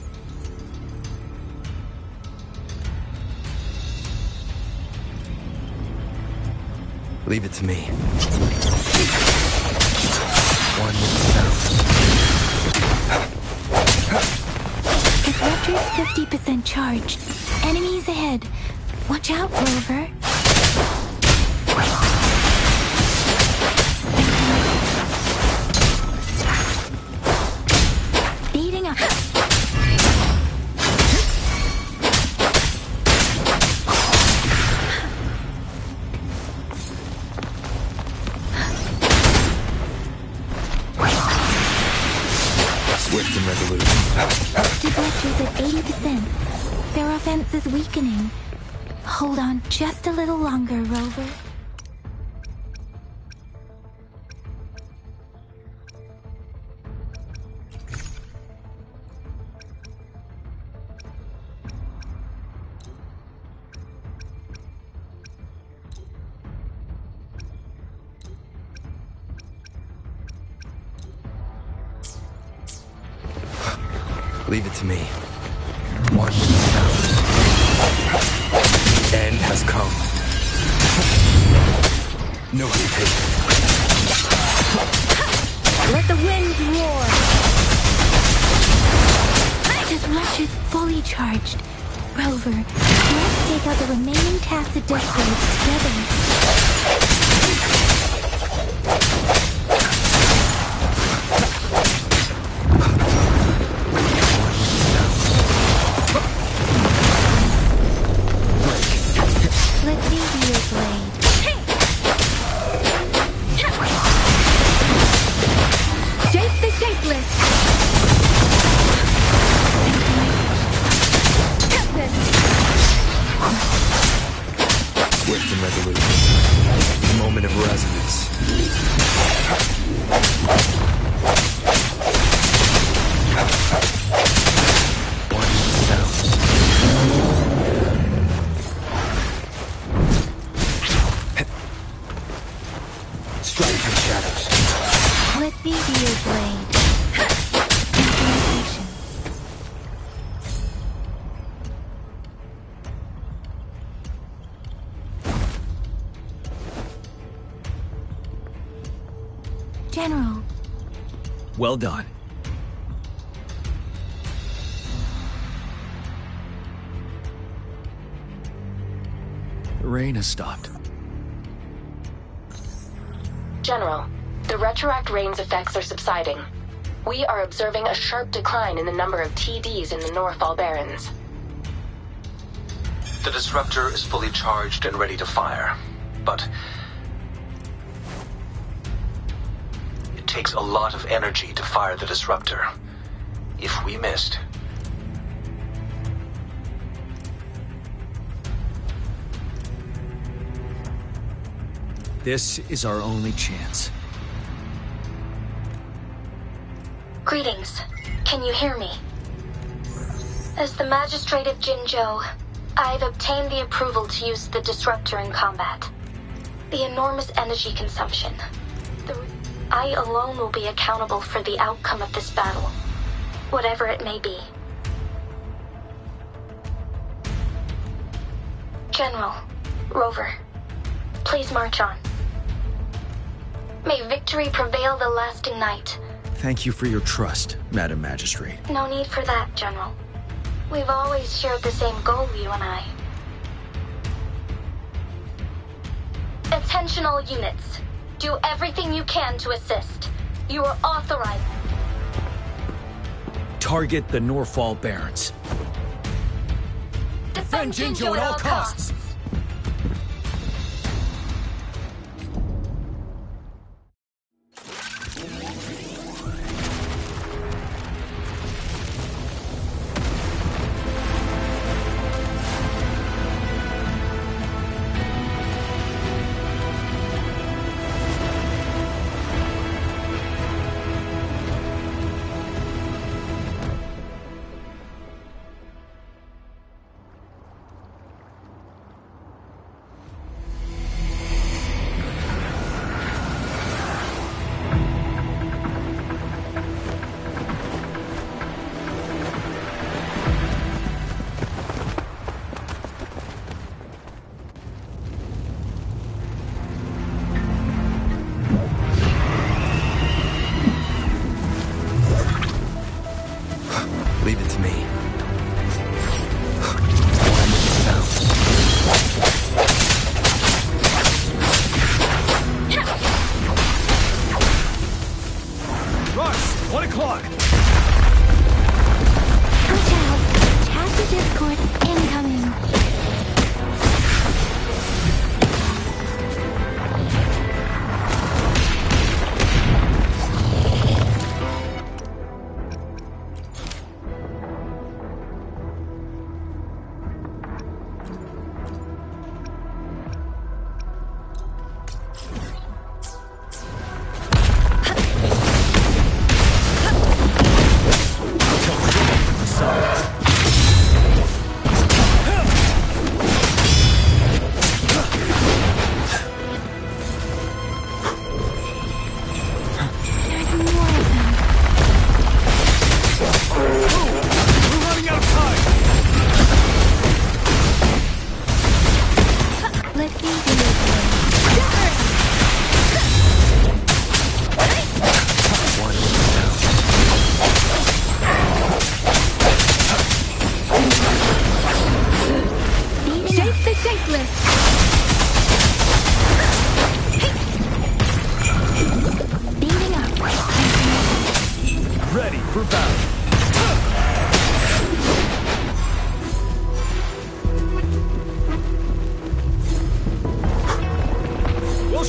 Leave it to me. One with The Raptor's 50% charged. Enemies ahead. Watch out, Rover. Speeding up. Swift and resolute. Deflectors at 80%. Their offense is weakening. Hold on just a little longer, Rover. Leave it to me. One sound. End has come. No hesitation. Let the winds roar. Disruptor's fully charged. Rover, let's take out the remaining tacit discords together. Let's use your blade. Shape the shapeless. Swift and resolute. Moment of resonance. One sound. General. Well done. The rain has stopped. General, the retroact rain's effects are subsiding. We are observing a sharp decline in the number of TDs in the Norfall Barrens. The disruptor is fully charged and ready to fire, but it takes a lot of energy to fire the disruptor. If we missed, this is our only chance. Greetings. Can you hear me? As the Magistrate of Jinzhou, I've obtained the approval to use the disruptor in combat. The enormous energy consumption. I alone will be accountable for the outcome of this battle, whatever it may be. General, Rover, please march on. May victory prevail the lasting night. Thank you for your trust, Madam Magistrate. No need for that, General. We've always shared the same goal, you and I. Attention all units. Do everything you can to assist. You are authorized. Target the Norfall Barrens. Defend Jinzhou at all costs. Leave it to me. Rush! 1 o'clock! Watch out! Chat the Discord incoming.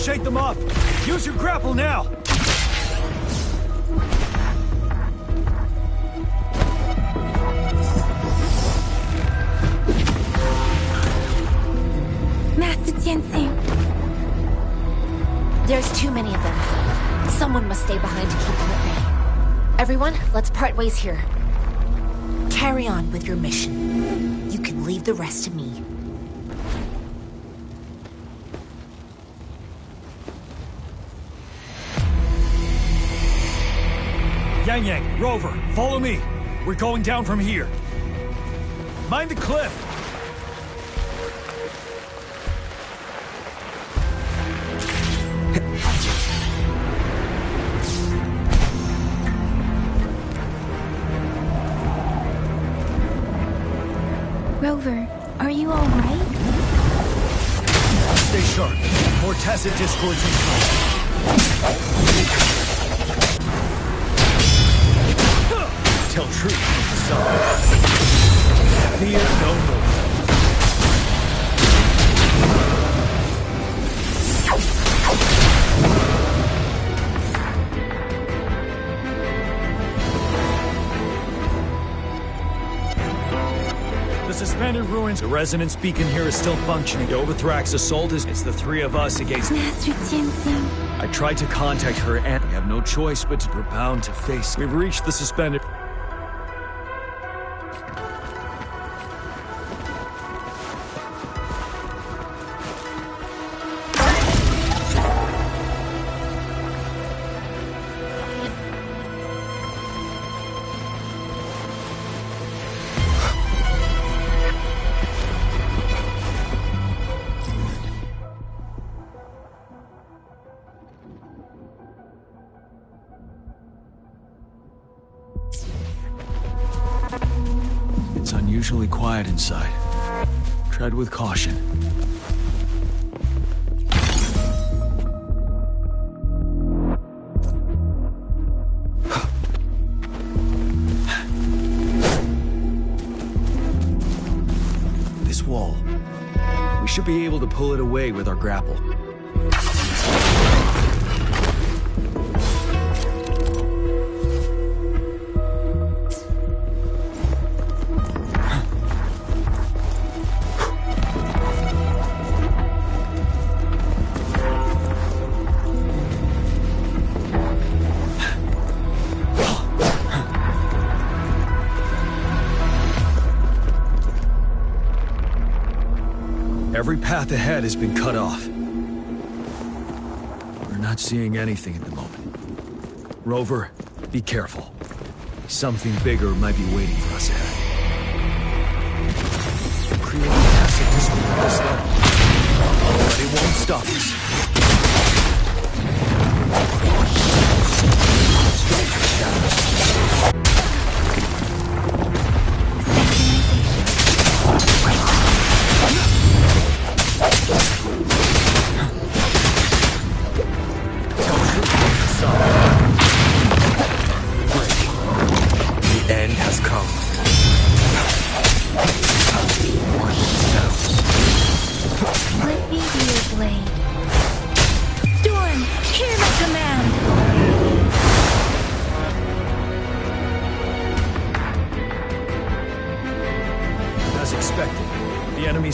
Shake them off! Use your grapple now! Master Jianxing. There's too many of them. Someone must stay behind to keep them at bay. Everyone, let's part ways here. Carry on with your mission. You can leave the rest to me. Yang, Rover, follow me. We're going down from here. Mind the cliff. sharp. More tacit discords incoming. Tell truth from the sun. Fear no more. The suspended ruins. The resonance beacon here is still functioning. The Overthrax assault is... It's the three of us against... Master Tenzin. I tried to contact her and we have no choice but we're bound to face. We've reached the suspended... It's unusually quiet inside. Tread with caution. This wall. We should be able to pull it away with our grapple. Every path ahead has been cut off. We're not seeing anything at the moment. Rover, be careful. Something bigger might be waiting for us ahead. Creating passive discord at this level. But it won't stop us.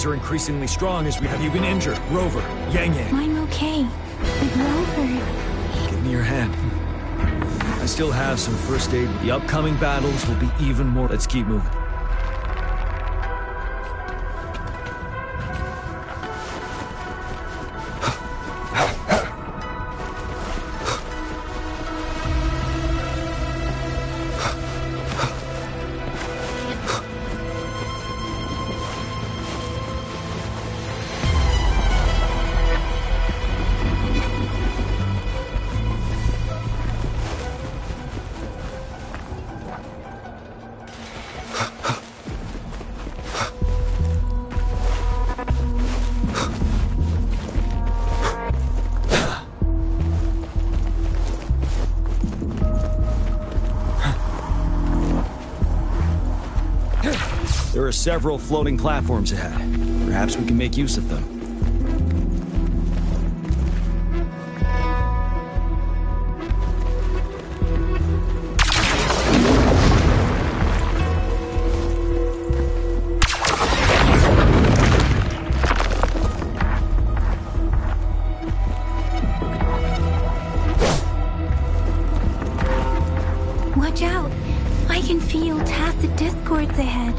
Are increasingly strong as we have you been injured. Rover, Yang Yang. I'm okay. But Rover... Give me your hand. I still have some first aid. The upcoming battles will be even more. Let's keep moving. There are several floating platforms ahead. Perhaps we can make use of them. Watch out! I can feel tacit discords ahead.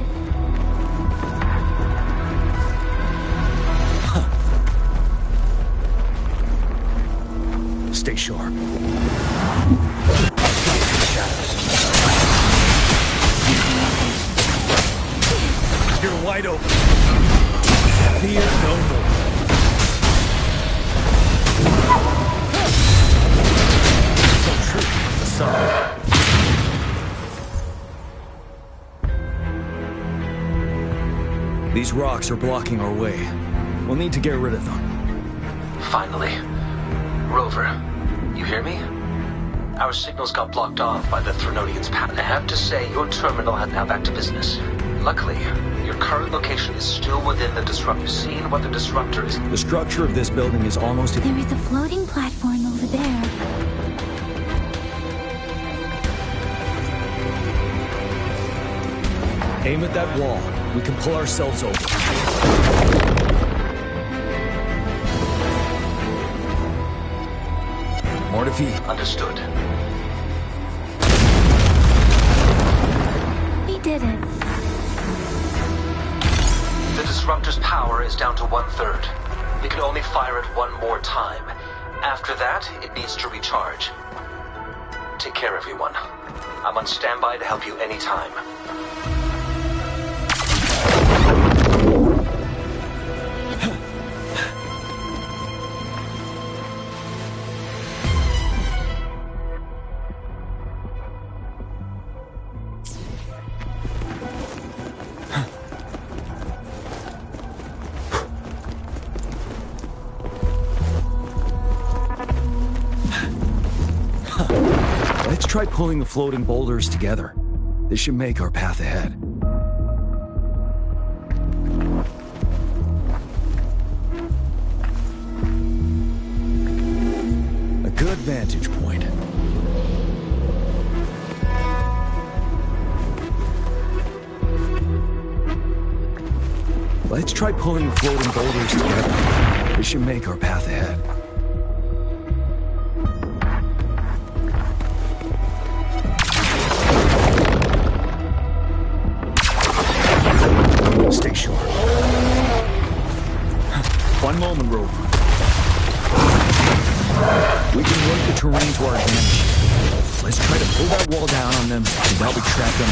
Stay sharp. You're wide open. Fear no more. So true from the sun. These rocks are blocking our way. We'll need to get rid of them. Finally. Rover, you hear me? Our signals got blocked off by the Threnodians' path. I have to say, your terminal has now back to business. Luckily, your current location is still within the disruptor. Seeing what the disruptor is. The structure of this building is almost... There is a floating platform over there. Aim at that wall. We can pull ourselves over. More defeat. Understood. We did it. The disruptor's power is down to 1/3. It can only fire it one more time. After that, it needs to recharge. Take care, everyone. I'm on standby to help you anytime. Let's try pulling the floating boulders together. This should make our path ahead. A good vantage point. Let's try pulling the floating boulders together. This should make our path ahead. Stay sharp. One moment, Rover. We can work the terrain to our advantage. Let's try to pull that wall down on them and help extract them.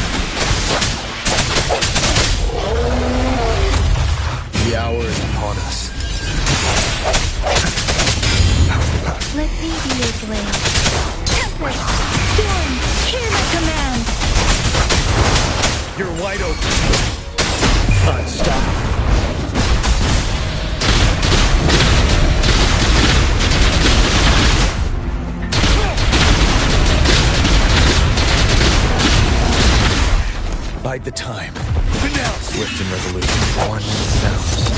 The hour is upon us. Let me be your blade. Tempest! Storm! Hear my command! You're wide open. Stop. Bide the time. Finale. Swift and resolute. One sounds.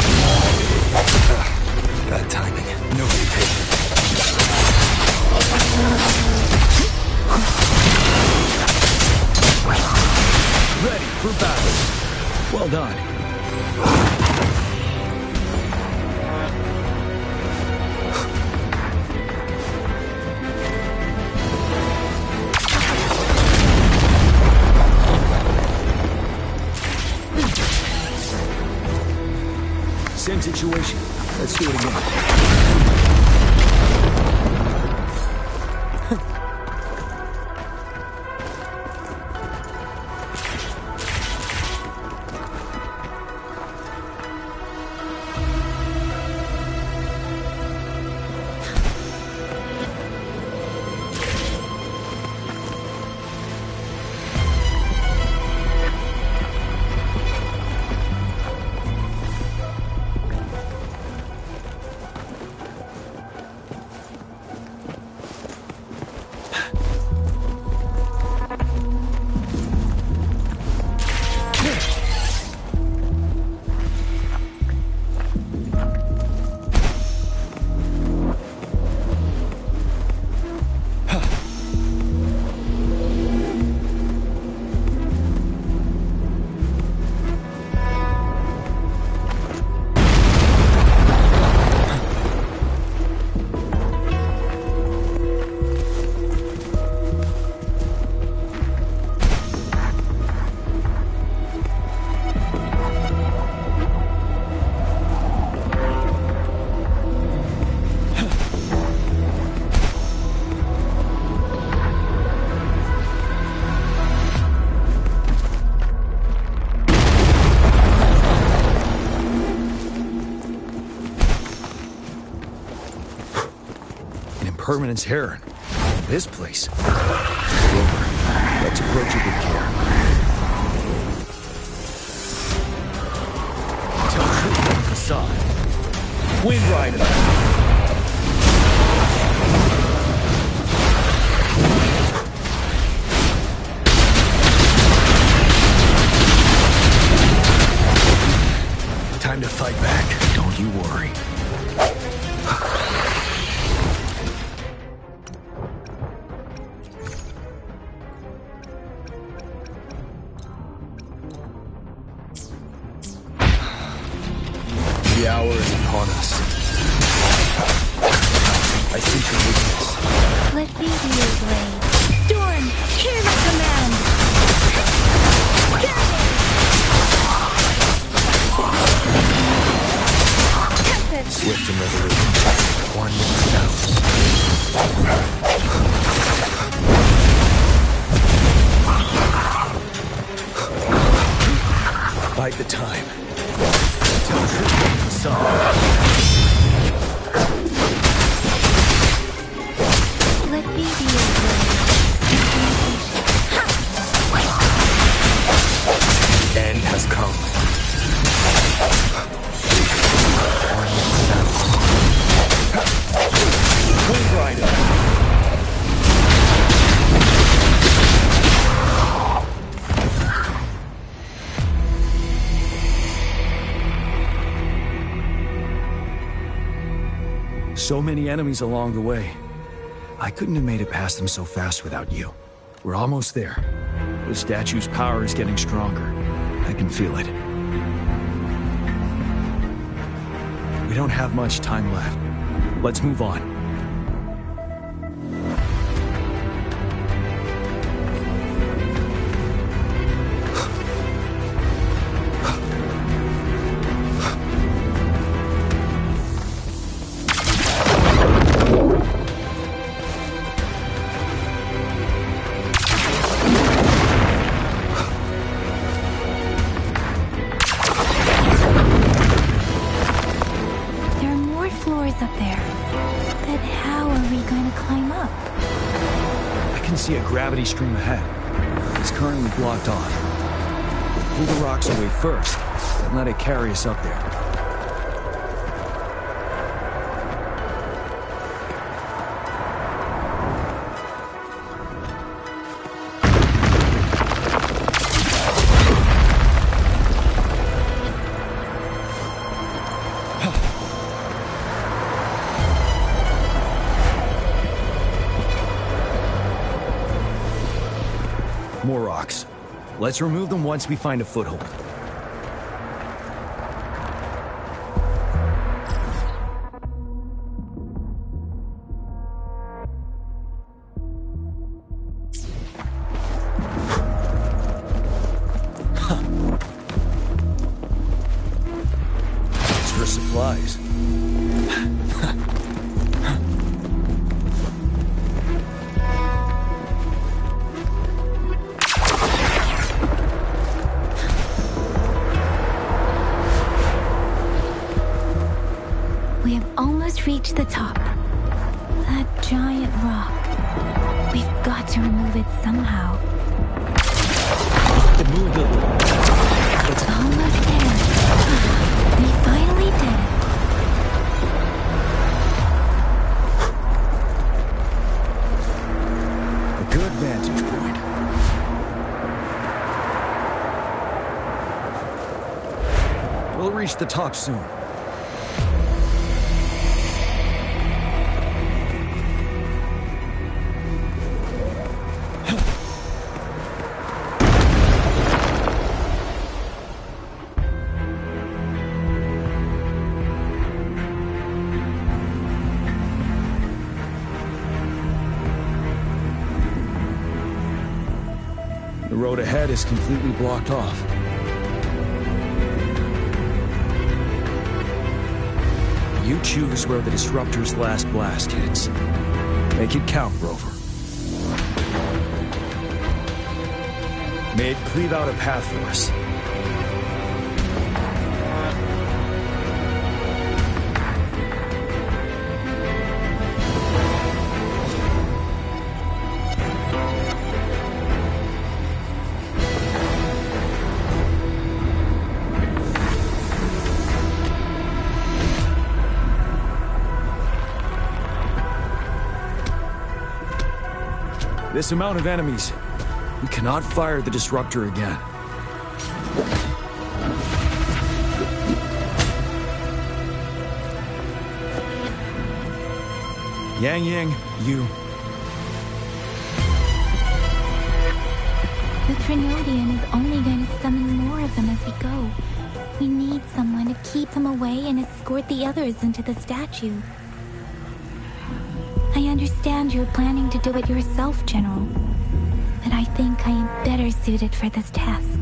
Bad timing. Nobody patient. Ready for battle. Well done. Same situation. Let's do it again. Permanence Heron. This place. Rover, let's approach it with care. Tell truth on the facade. Wind Rider. you worry. The hour is upon us. I see your weakness. Let me be your blade. Storm, hear my command! Tempest! Swift and resolute. One sounds. Bide the time. Until the sun. Let me be your blade. The end has come. Wind Rider. So many enemies along the way. I couldn't have made it past them so fast without you. We're almost there. The statue's power is getting stronger. I can feel it. We don't have much time left. Let's move on. Gravity stream ahead. It's currently blocked off. Pull the rocks away first, and let it carry us up there. More rocks. Let's remove them once we find a foothold. Extra supplies. Reach the top. That giant rock. We've got to remove it somehow. It moved a little. It's almost there. We finally did it. A good vantage point. We'll reach the top soon. The road ahead is completely blocked off. You choose where the Disruptor's last blast hits. Make it count, Rover. May it cleave out a path for us. This amount of enemies, we cannot fire the Disruptor again. Yang, you... The Trinodian is only going to summon more of them as we go. We need someone to keep them away and escort the others into the statue. I understand you're planning to do it yourself, General, but I think I am better suited for this task.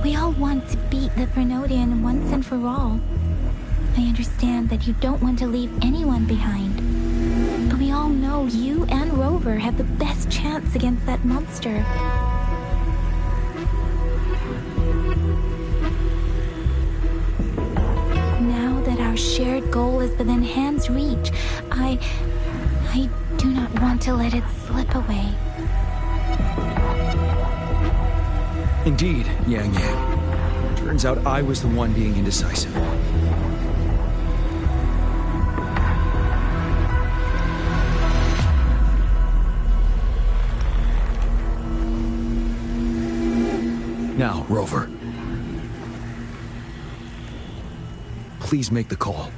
We all want to beat the Trinodian once and for all. I understand that you don't want to leave anyone behind, but we all know you and Rover have the best chance against that monster. Now that our shared goal is within hand's reach, I do not want to let it slip away. Indeed, Yang. Turns out I was the one being indecisive. Now, Rover. Please make the call.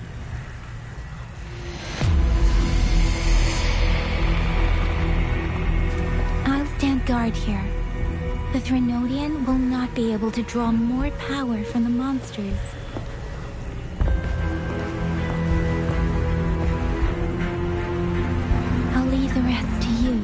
I'll stand guard here. The Trinodian will not be able to draw more power from the monsters. I'll leave the rest to you.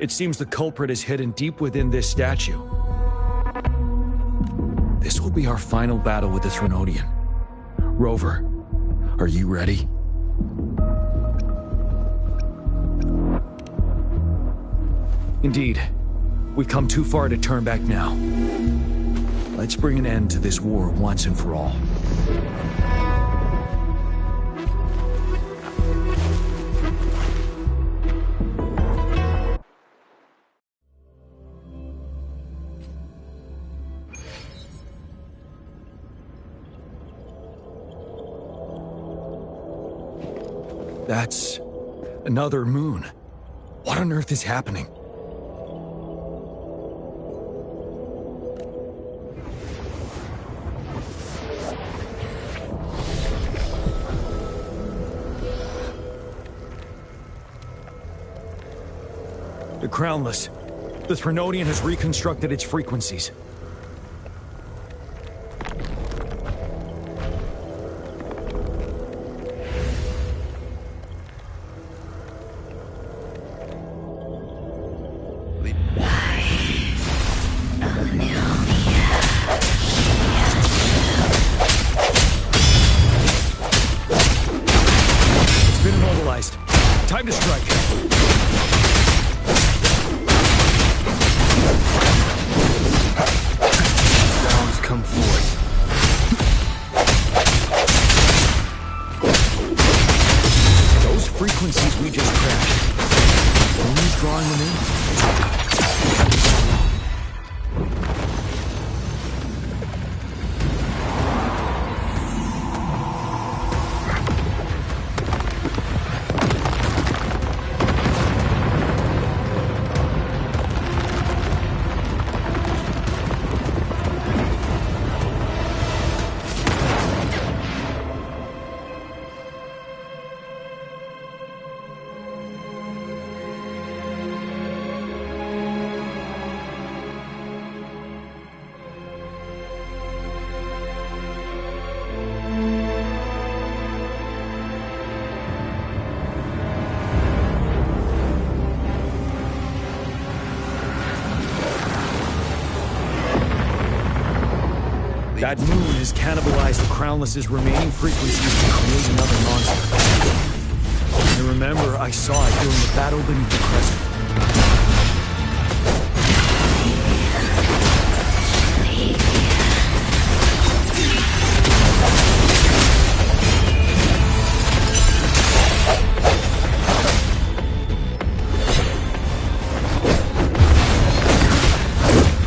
It seems the culprit is hidden deep within this statue. This will be our final battle with the Trinodian. Rover, are you ready? Indeed. We've come too far to turn back now. Let's bring an end to this war once and for all. That's another moon. What on earth is happening? The Crownless. The Trinodian has reconstructed its frequencies. Time to strike. Sounds come forth. Those frequencies we just crashed. Who's drawing them in? That moon has cannibalized the Crownless's remaining frequencies to create another monster. And remember, I saw it during the battle beneath the crescent.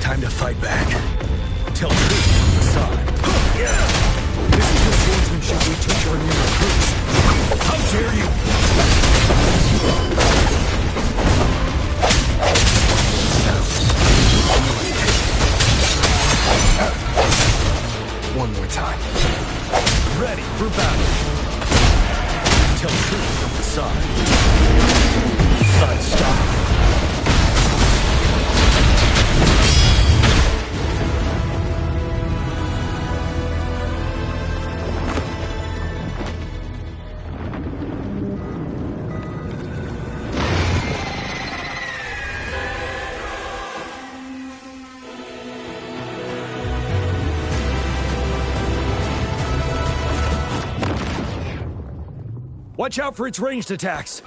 Time to fight back. Tell truth from the side. This is the swordsmanship we teach our new recruits. How dare you! One more time. Ready for battle. Tell truth from the side. Side stop. Watch out for its ranged attacks!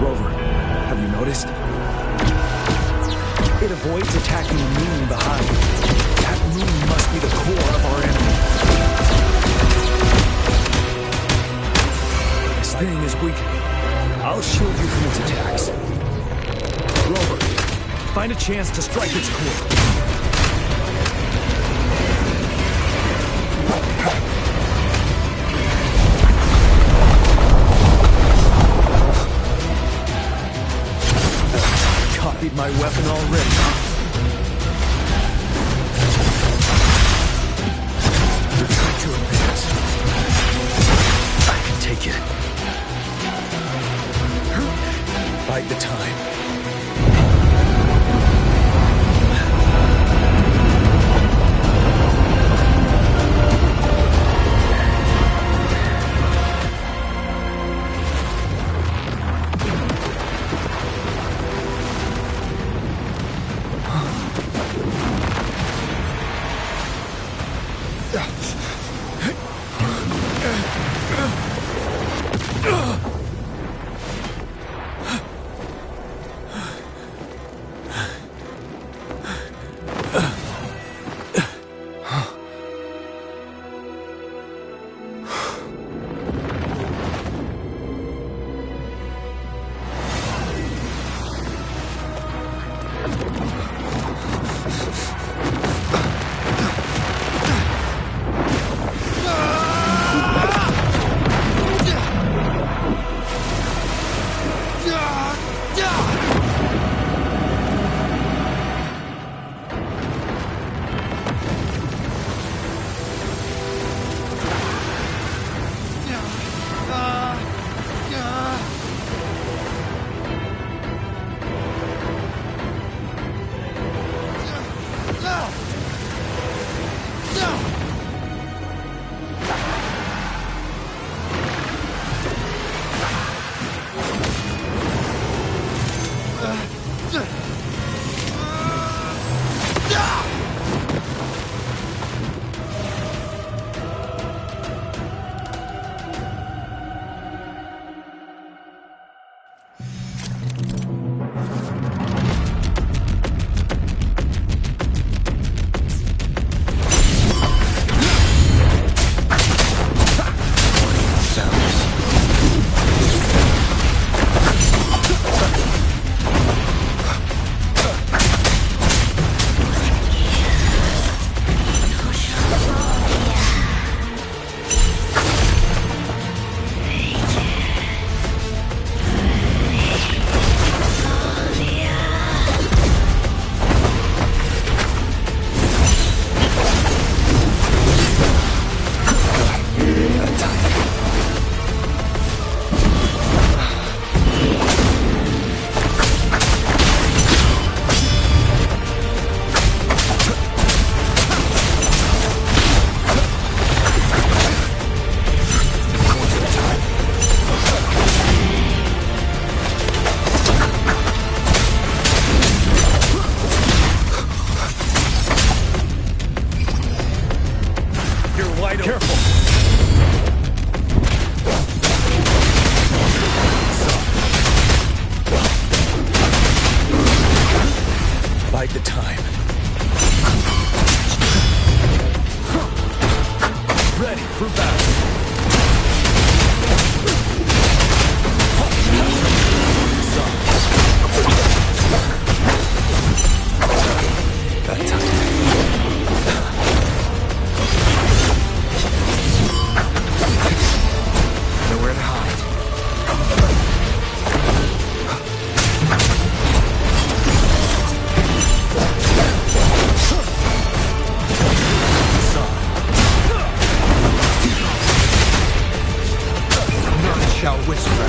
Rover, have you noticed? It avoids attacking the moon behind it. That moon must be the core of our enemy. This thing is weakening. I'll shield you from its attacks. Rover, find a chance to strike its core. Copied my weapon already. Retreat to advance. I can take it. Bide the time. whisper.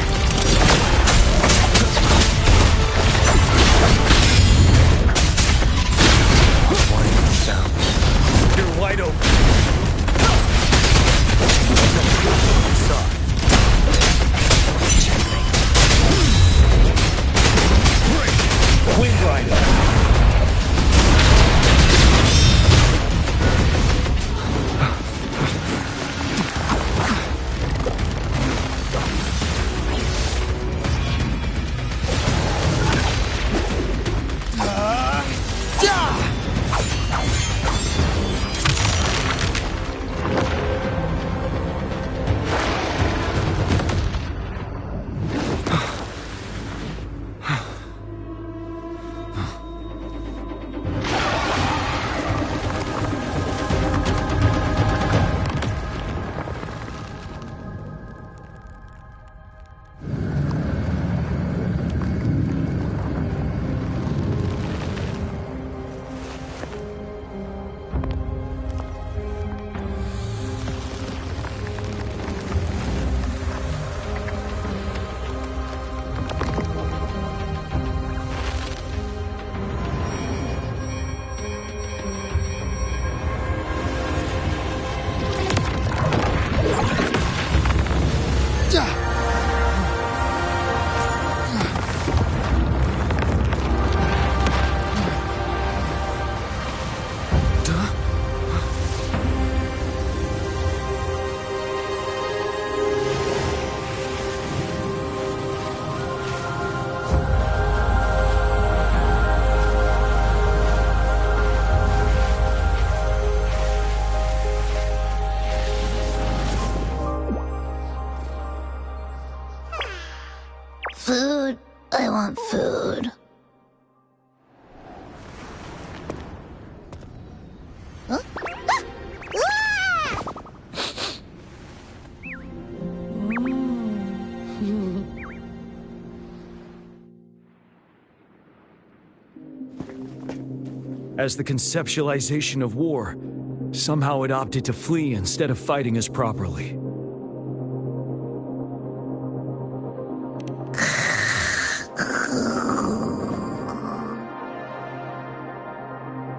Whining sounds. You're wide open. Inside. Wind Rider. Food. I want food. Huh? As the conceptualization of war, somehow it opted to flee instead of fighting us properly.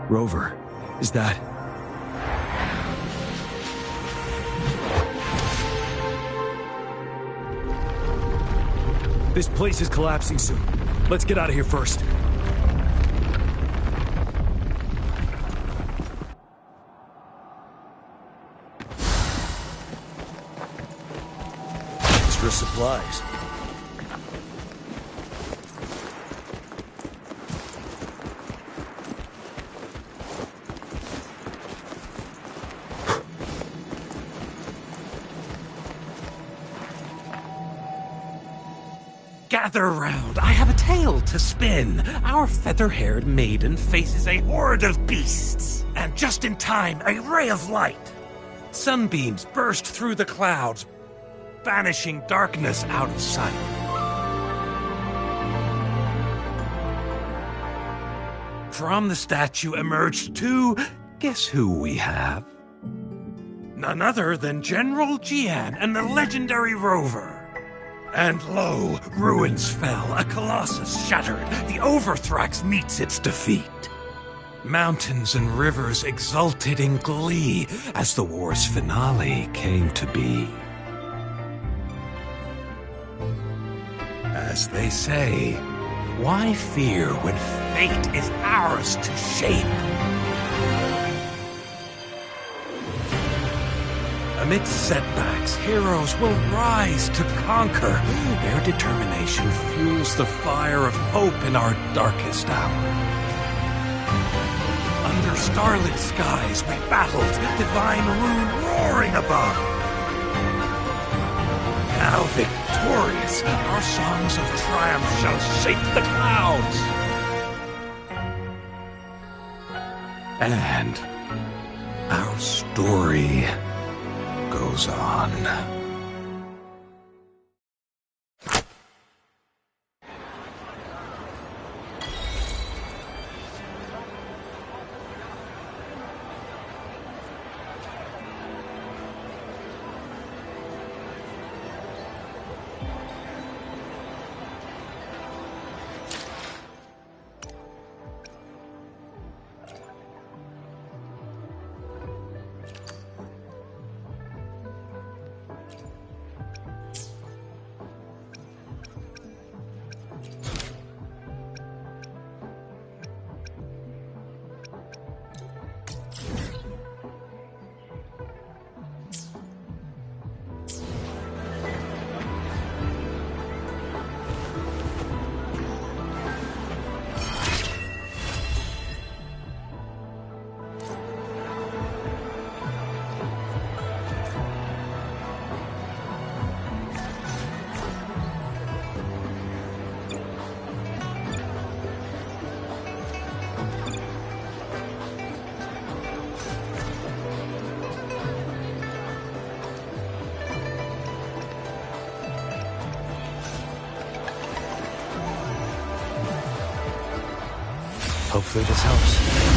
Rover, is that... This place is collapsing soon. Let's get out of here first. Extra supplies. Gather round, I have a tale to spin. Our feather-haired maiden faces a horde of beasts. And just in time, a ray of light. Sunbeams burst through the clouds, banishing darkness out of sight. From the statue emerged two... Guess who we have? None other than General Jian and the legendary Rover. And lo, ruins fell, a colossus shattered, the Overthrax meets its defeat. Mountains and rivers exulted in glee as the war's finale came to be. As they say, why fear when fate is ours to shape? Amidst setbacks, heroes will rise to conquer. Their determination fuels the fire of hope in our darkest hour. Under starlit skies we battled, divine rune roaring above. Now victorious, our songs of triumph shall shake the clouds. And our story goes on. Hopefully this helps.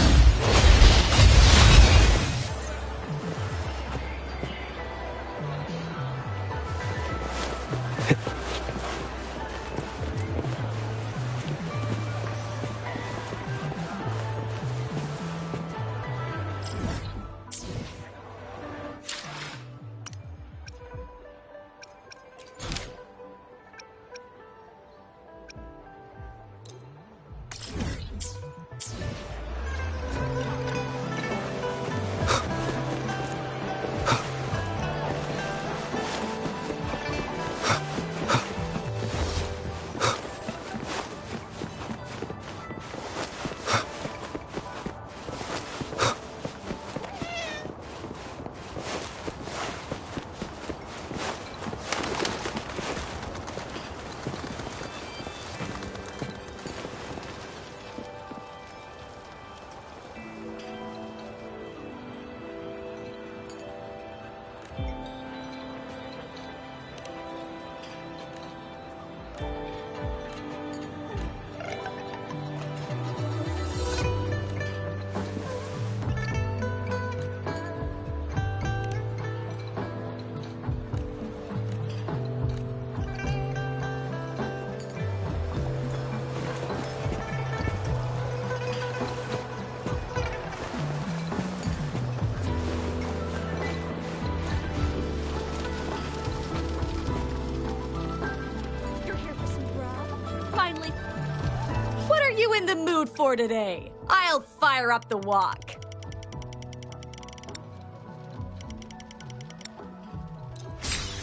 In the mood for today? I'll fire up the wok.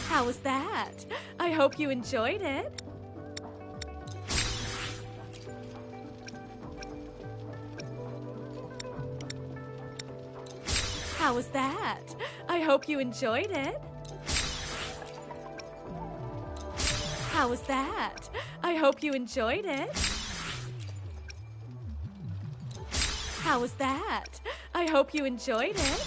How was that? I hope you enjoyed it. How was that? I hope you enjoyed it. How was that? I hope you enjoyed it. How was that? I hope you enjoyed it.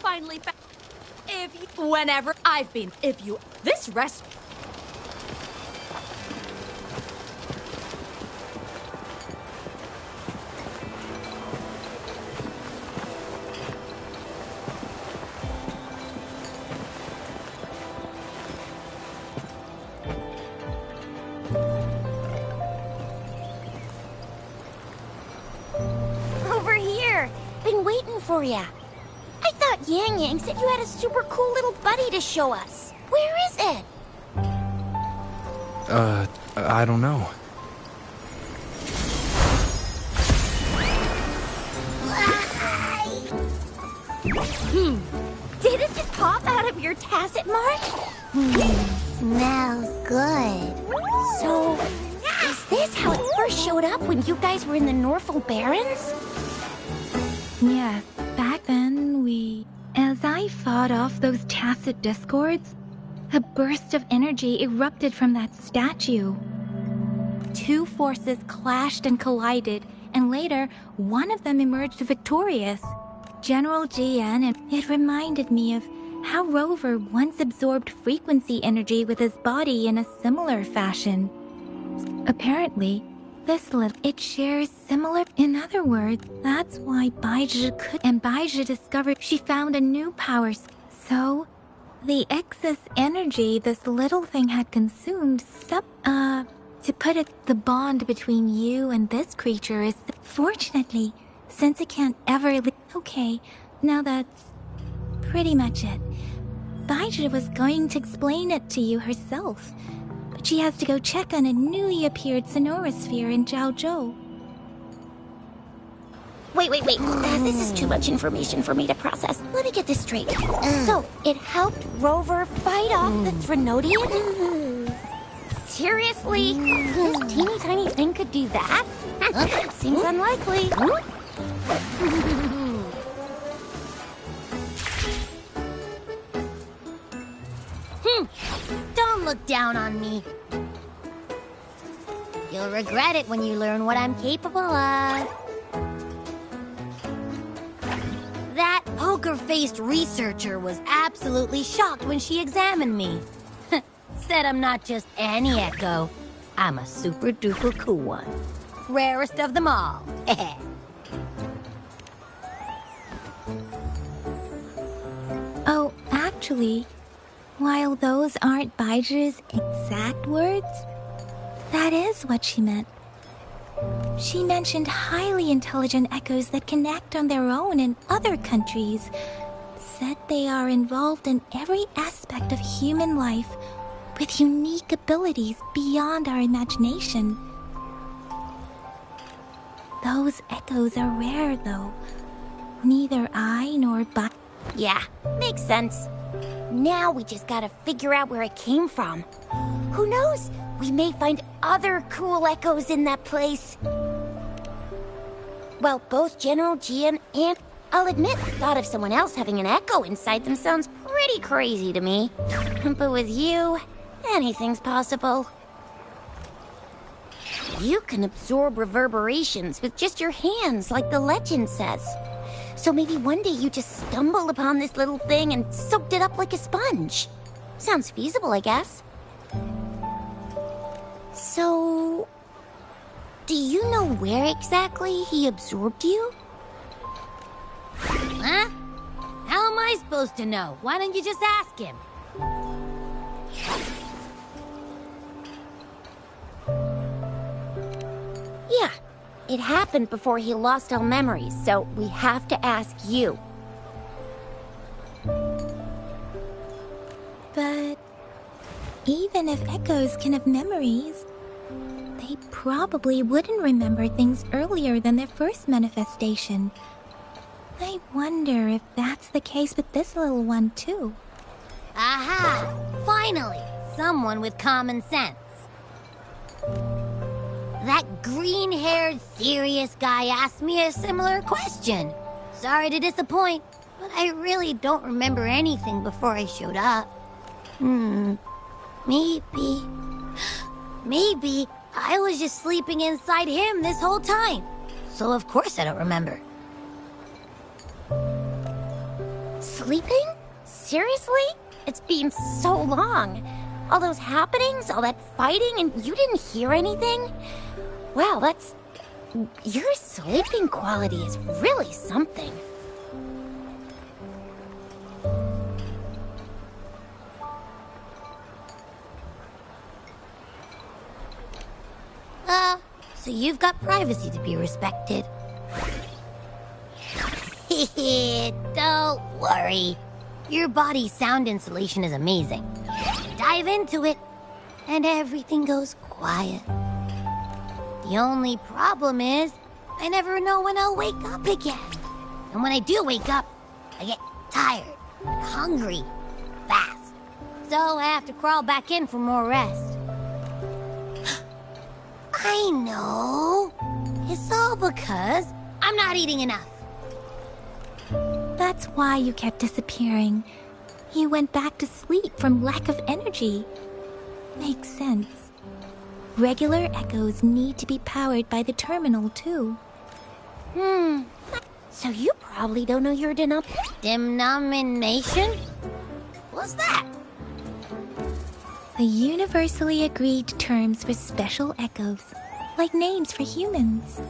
Finally whenever I've been, this rest... Over here! Been waiting for ya. I thought Yang Yang said you had a super cool little buddy to show us. Where is it? I don't know. Did it just pop out of your tacit mark? Smells good. So, is this how it first showed up when you guys were in the Norfolk Barrens? Yes, back then as I fought off those tacit discords, a burst of energy erupted from that statue. Two forces clashed and collided, and later, one of them emerged victorious. General GN, and it reminded me of how Rover once absorbed frequency energy with his body in a similar fashion. Apparently, it shares similar... In other words, that's why Baizhi could... And Baizhi discovered she found a new power... So, the excess energy this little thing had consumed... To put it, the bond between you and this creature is... Fortunately, since it can't ever... Okay, now that's... pretty much it. Baizhi was going to explain it to you herself. But she has to go check on a newly appeared sonorosphere in Zhaozhou. Wait. This is too much information for me to process. Let me get this straight. So, it helped Rover fight off the Threnodian? Seriously? This teeny tiny thing could do that? Seems unlikely. Don't look down on me. You'll regret it when you learn what I'm capable of. That poker-faced researcher was absolutely shocked when she examined me. Said I'm not just any Echo. I'm a super-duper cool one. Rarest of them all. Oh, actually, while those aren't Baiji's exact words, that is what she meant. She mentioned highly intelligent echoes that can act on their own in other countries. Said they are involved in every aspect of human life with unique abilities beyond our imagination. Those echoes are rare, though. Neither I nor Bai... Yeah, makes sense. Now we just gotta figure out where it came from. Who knows? We may find other cool echoes in that place. Well, both General Jian and, I'll admit, the thought of someone else having an echo inside them sounds pretty crazy to me. But with you, anything's possible. You can absorb reverberations with just your hands, like the legend says. So maybe one day you just stumbled upon this little thing and soaked it up like a sponge. Sounds feasible, I guess. So... do you know where exactly he absorbed you? Huh? How am I supposed to know? Why don't you just ask him? Yeah, it happened before he lost all memories, so we have to ask you. But even if echoes can have memories, they probably wouldn't remember things earlier than their first manifestation. I wonder if that's the case with this little one, too. Aha! Finally! Someone with common sense. That green-haired, serious guy asked me a similar question. Sorry to disappoint, but I really don't remember anything before I showed up. Maybe I was just sleeping inside him this whole time. So of course I don't remember. Sleeping? Seriously? It's been so long. All those happenings, all that fighting, and you didn't hear anything? Wow, that's... your sleeping quality is really something. So you've got privacy to be respected. Don't worry. Your body's sound insulation is amazing. Dive into it, and everything goes quiet. The only problem is, I never know when I'll wake up again. And when I do wake up, I get tired, hungry, fast. So I have to crawl back in for more rest. I know. It's all because I'm not eating enough. That's why you kept disappearing. You went back to sleep from lack of energy. Makes sense. Regular echoes need to be powered by the terminal, too. So you probably don't know your denomination? What's that? The universally agreed terms for special echoes, like names for humans.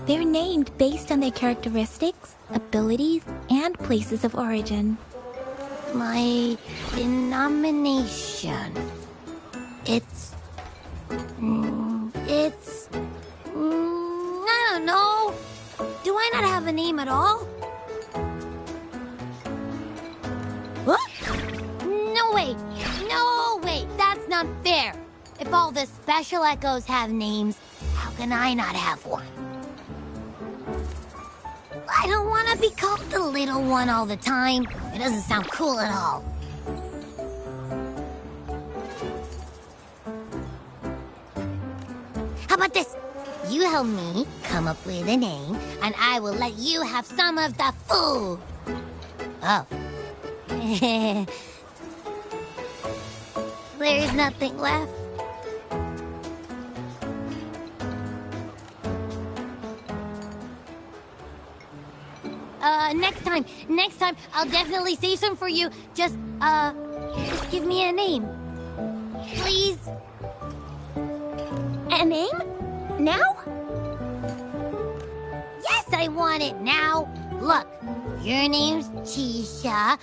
They're named based on their characteristics, abilities, and places of origin. My denomination. It's... I don't know. Do I not have a name at all? What? No, wait. No, wait. That's not fair. If all the special echoes have names, how can I not have one? I don't want to be called the little one all the time. It doesn't sound cool at all. How about this? You help me come up with a name, and I will let you have some of the food. Oh. There's nothing left. Next time, I'll definitely save some for you. Just give me a name. Please? A name? Now? Yes, I want it now. Look, your name's Chisha,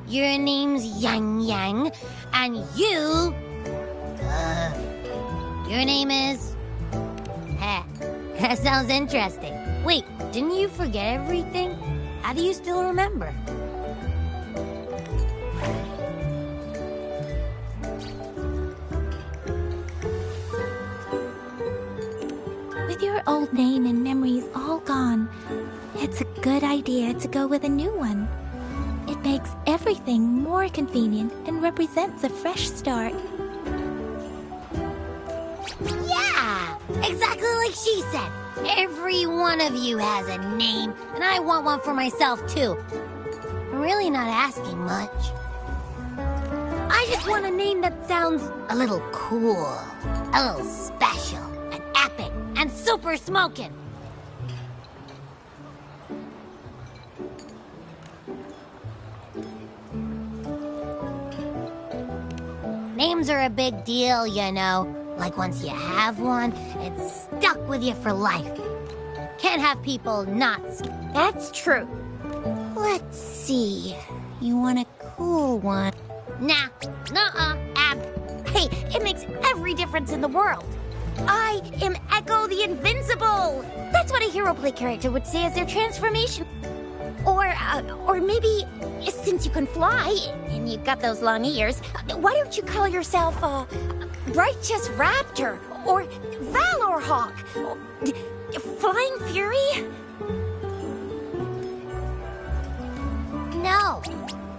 your name's Yang Yang, and your name is... That sounds interesting. Wait, didn't you forget everything? How do you still remember? With your old name and memories all gone, it's a good idea to go with a new one. It makes everything more convenient and represents a fresh start. Yeah! Exactly like she said. Every one of you has a name, and I want one for myself, too. I'm really not asking much. I just want a name that sounds a little cool, a little special, and epic, and super smoking. Names are a big deal, you know. Like once you have one, it's stuck with you for life. Can't have people not. That's true. Let's see. You want a cool one? Nah. Nuh-uh. Hey, it makes every difference in the world. I am Echo the Invincible. That's what a hero play character would say as their transformation. Or maybe, since you can fly, and you've got those long ears, why don't you call yourself, Righteous Raptor, or Valor Hawk, or Flying Fury? No.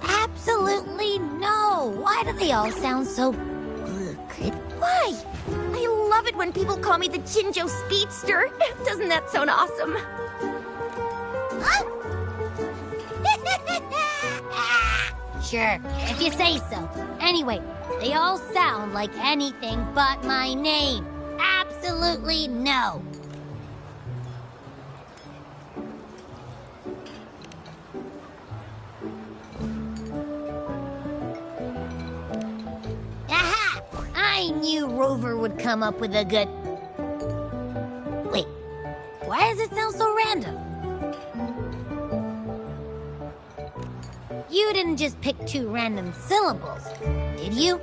Absolutely no. Why do they all sound so... Why? I love it when people call me the Jinjo Speedster. Doesn't that sound awesome? Huh? Sure, if you say so. Anyway, they all sound like anything but my name. Absolutely no. Aha! I knew Rover would come up with a good... Wait, why does it sound so random? You didn't just pick two random syllables, did you?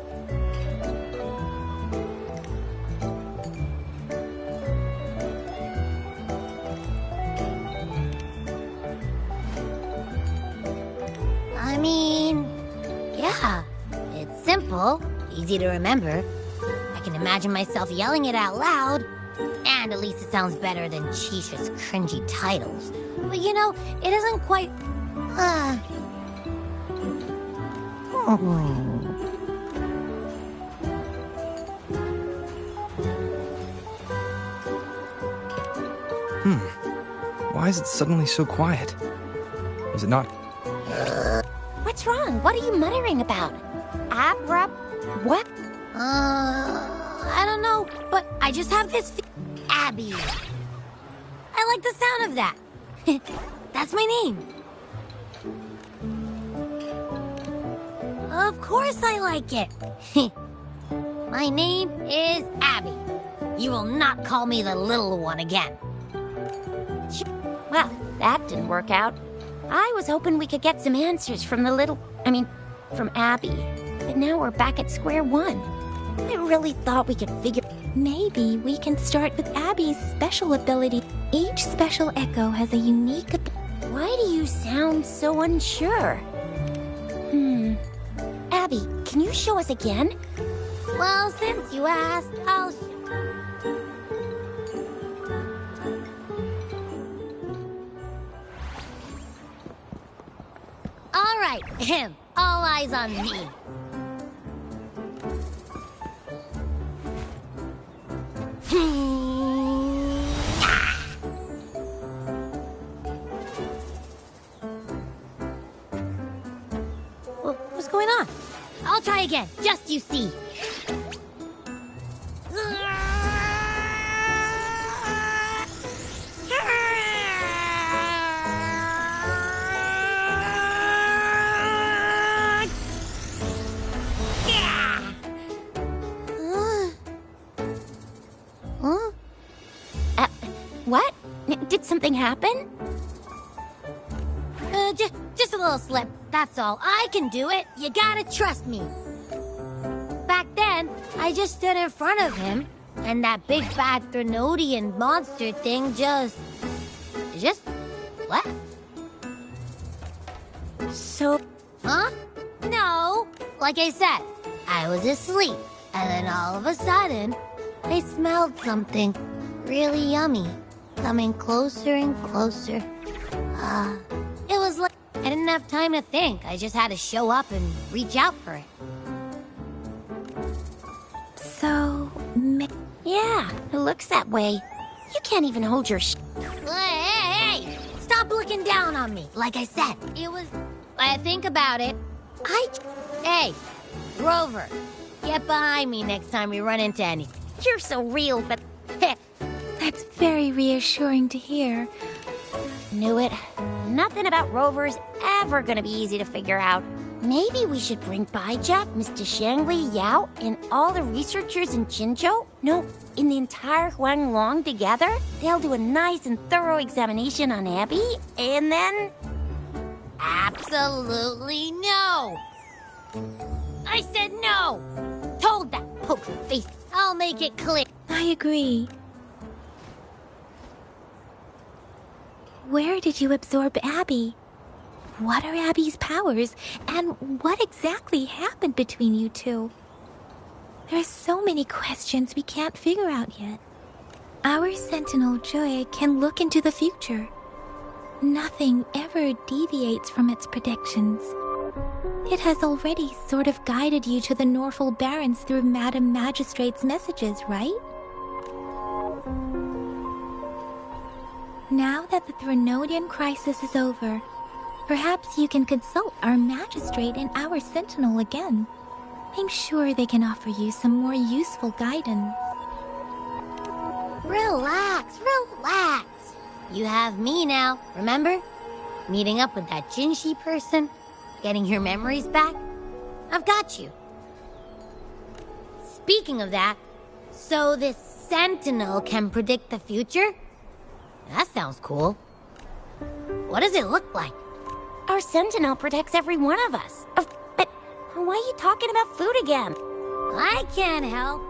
I mean, yeah, it's simple, easy to remember. I can imagine myself yelling it out loud, and at least it sounds better than Chisha's cringy titles. But you know, it isn't quite... Why is it suddenly so quiet? Is it not? What's wrong? What are you muttering about? What? I don't know, but I just have this Abby. I like the sound of that. That's my name. Of course I like it. My name is Abby. You will not call me the little one again. Well, that didn't work out. I was hoping we could get some answers from from Abby. But now we're back at square one. I really thought we could figure... Maybe we can start with Abby's special ability. Each special echo has a unique... Why do you sound so unsure? Abby, can you show us again? Well, since you asked, I'll... right, all eyes on me. What's going on? I'll try again, just you see. What? Did something happen? Just a little slip, that's all. I can do it. You gotta trust me. Back then, I just stood in front of him, and that big bad Threnodian monster thing just... What? So... Huh? No. Like I said, I was asleep, and then all of a sudden, I smelled something really yummy, coming closer and closer. It was like I didn't have time to think. I just had to show up and reach out for it. So... Yeah, it looks that way. You can't even hold your Hey! Stop looking down on me. Like I said, it was... I think about it. Hey, Rover, get behind me next time we run into any. You're so real, but... That's very reassuring to hear. Knew it. Nothing about Rover's ever gonna be easy to figure out. Maybe we should bring Baija, Mr. Shangli, Yao, and all the researchers in Jinzhou? No, in the entire Huanglong together? They'll do a nice and thorough examination on Abby, and then... Absolutely no! I said no! Told that poker face. I'll make it clear. I agree. Where did you absorb Abby? What are Abby's powers? And what exactly happened between you two? There are so many questions we can't figure out yet. Our Sentinel Joy can look into the future. Nothing ever deviates from its predictions. It has already sort of guided you to the Norfolk Barrens through Madam Magistrate's messages, right? Now that the Threnodian crisis is over, perhaps you can consult our Magistrate and our Sentinel again. I'm sure they can offer you some more useful guidance. Relax, relax. You have me now, remember? Meeting up with that Jinshi person, getting your memories back. I've got you. Speaking of that, so this Sentinel can predict the future? That sounds cool. What does it look like? Our Sentinel protects every one of us. But why are you talking about food again? I can't help.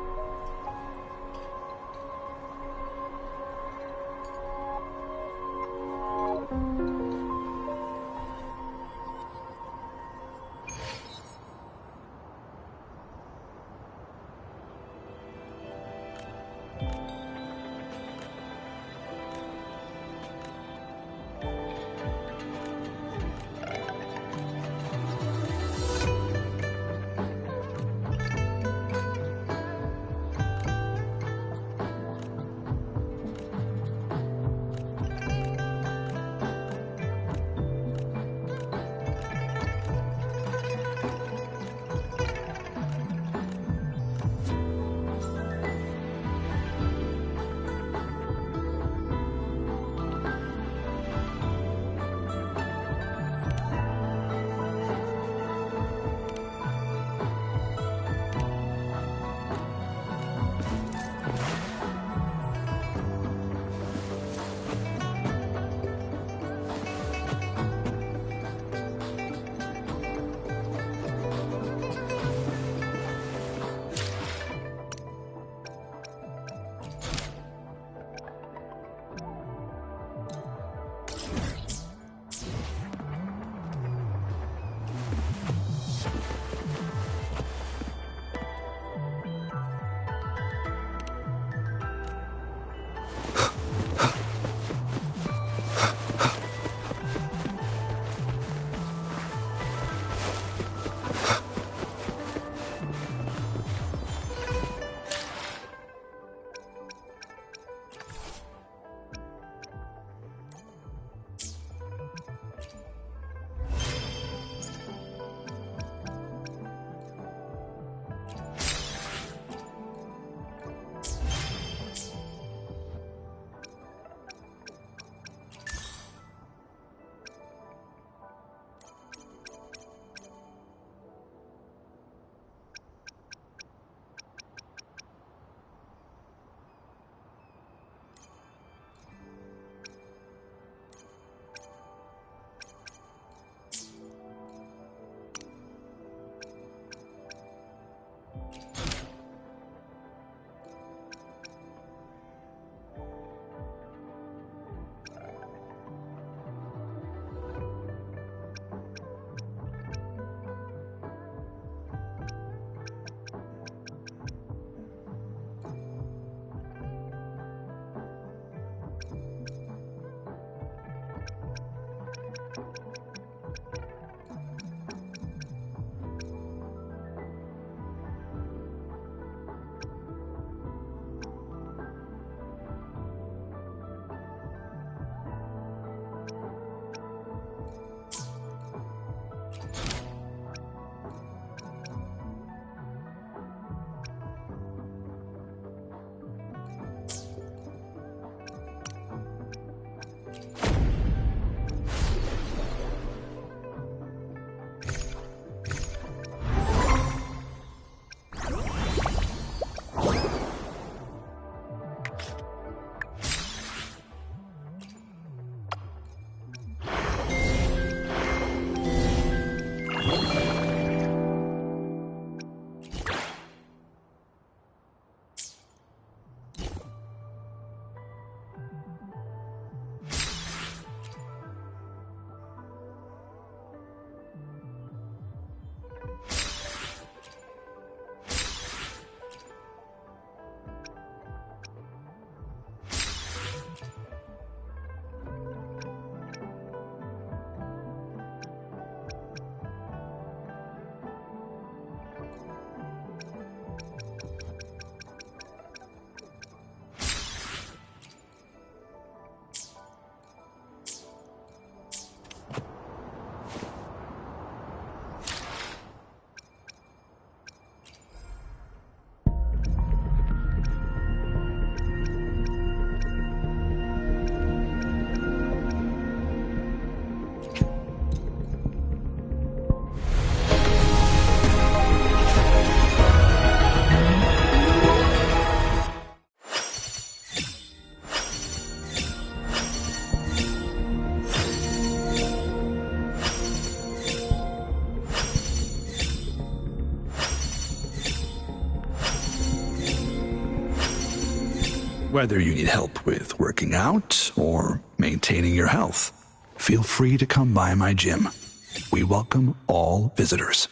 Whether you need help with working out or maintaining your health, feel free to come by my gym. We welcome all visitors.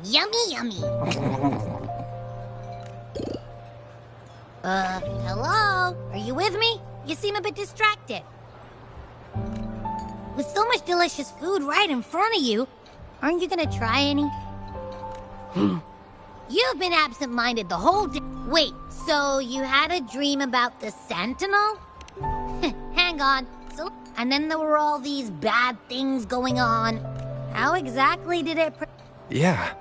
Yummy, yummy. Hello? Are you with me? You seem a bit distracted. With so much delicious food right in front of you, aren't you gonna try any? You've been absent-minded the whole day. Wait, so you had a dream about the Sentinel? Hang on. And then there were all these bad things going on. How exactly did it... Yeah.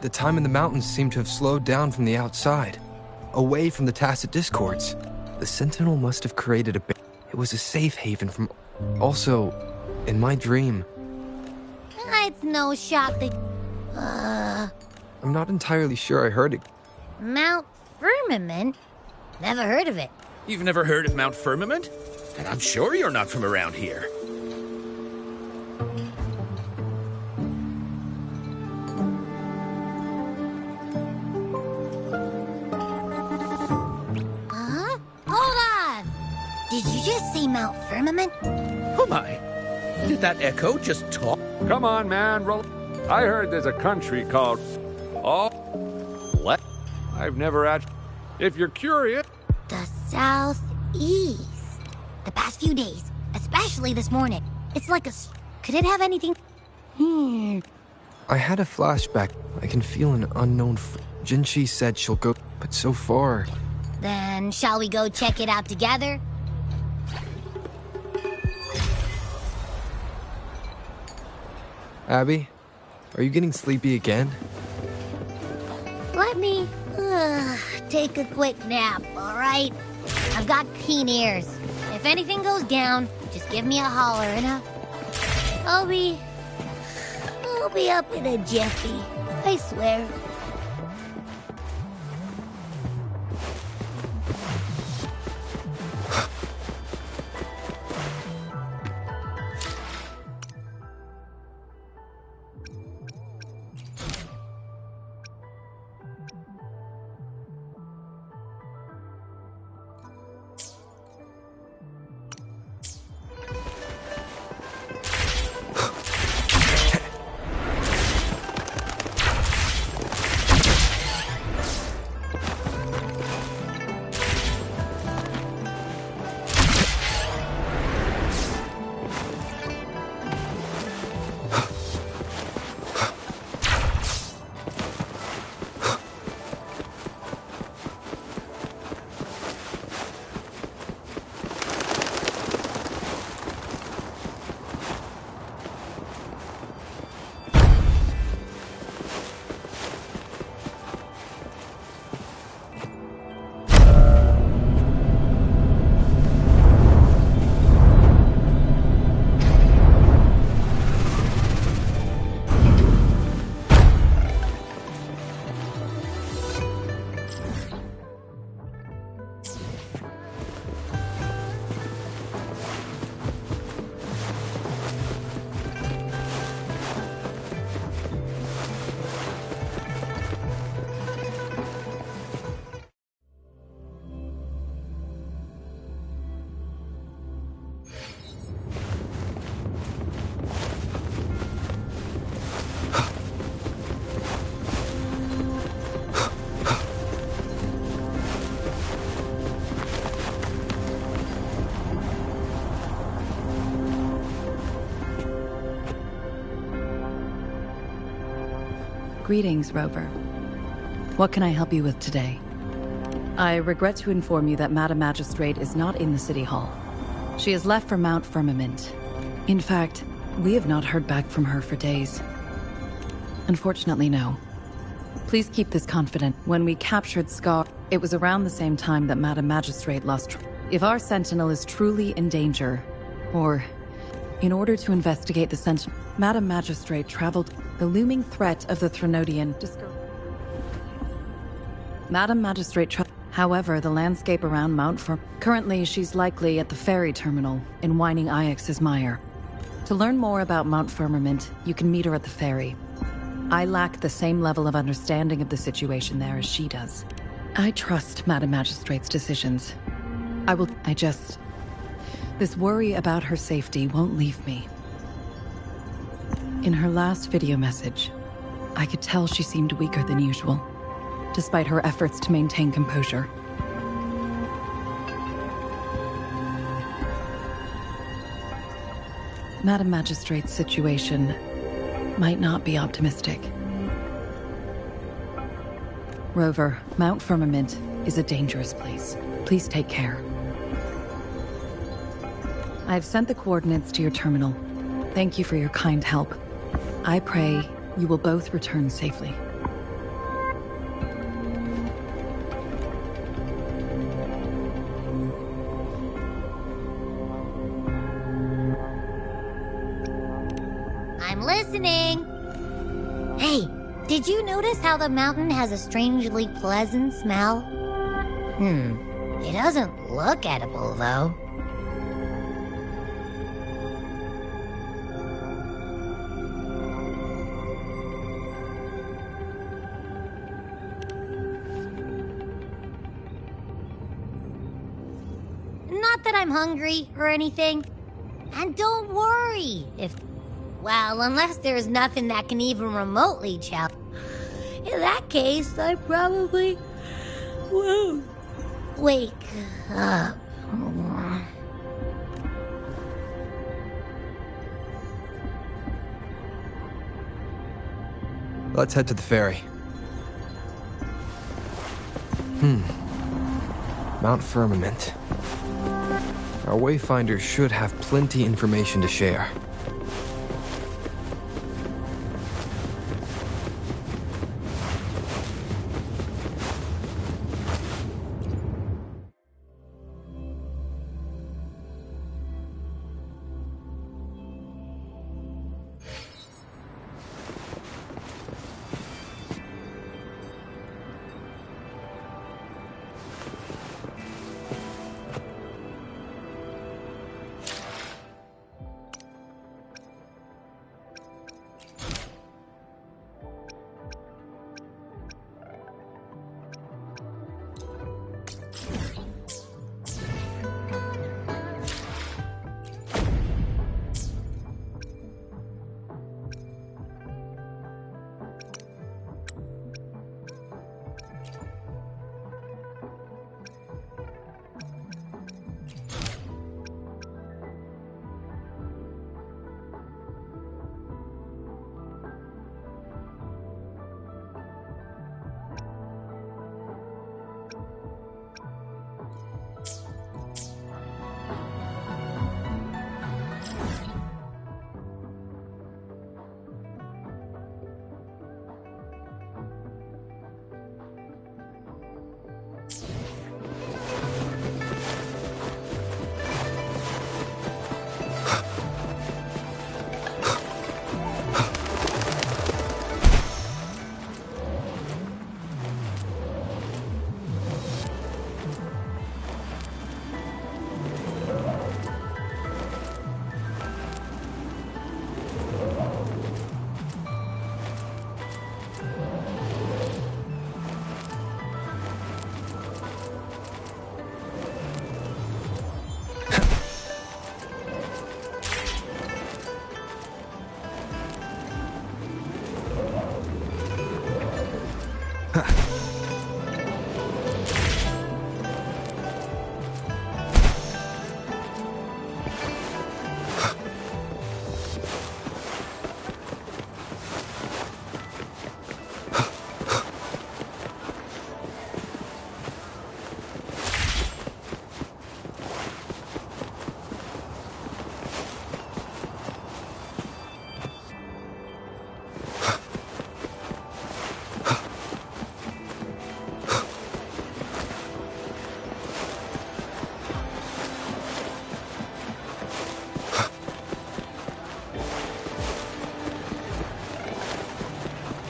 The time in the mountains seemed to have slowed down from the outside, away from the tacit discords. The Sentinel must have created a... It was a safe haven from... Also, in my dream... It's no shock that... I'm not entirely sure I heard it. Mount Firmament? Never heard of it. You've never heard of Mount Firmament? And I'm sure you're not from around here. Huh? Hold on! Did you just say Mount Firmament? Oh my! Did that echo just talk? Come on, man. I heard there's a country called... Oh... What? I've never actually... If you're curious... The Southeast. The past few days, especially this morning. It's like a... Could it have anything... I had a flashback. I can feel an unknown... Jinshi said she'll go, but so far... Then shall we go check it out together? Abby, are you getting sleepy again? Let me take a quick nap, all right? I've got keen ears. If anything goes down, just give me a holler and I'll be up in a jiffy, I swear. Greetings, Rover. What can I help you with today? I regret to inform you that Madam Magistrate is not in the City Hall. She has left for Mount Firmament. In fact, we have not heard back from her for days. Unfortunately, no. Please keep this confident. When we captured Scar, it was around the same time that Madam Magistrate lost. If our Sentinel is truly in danger, or in order to investigate the Sentinel, Madam Magistrate traveled. The looming threat of the Threnodian. Madam Magistrate However, the landscape around Mount Currently, she's likely at the ferry terminal in Whining Ix's Mire. To learn more about Mount Firmament, you can meet her at the ferry. I lack the same level of understanding of the situation there as she does. I trust Madam Magistrate's decisions. This worry about her safety won't leave me. In her last video message, I could tell she seemed weaker than usual, despite her efforts to maintain composure. Madam Magistrate's situation might not be optimistic. Rover, Mount Firmament is a dangerous place. Please take care. I've sent the coordinates to your terminal. Thank you for your kind help. I pray you will both return safely. I'm listening. Hey, did you notice how the mountain has a strangely pleasant smell? It doesn't look edible, though. Not that I'm hungry or anything. And don't worry unless there's nothing that can even remotely challenge. In that case, I probably won't wake up. Let's head to the ferry. Mount Firmament. Our Wayfinder should have plenty information to share.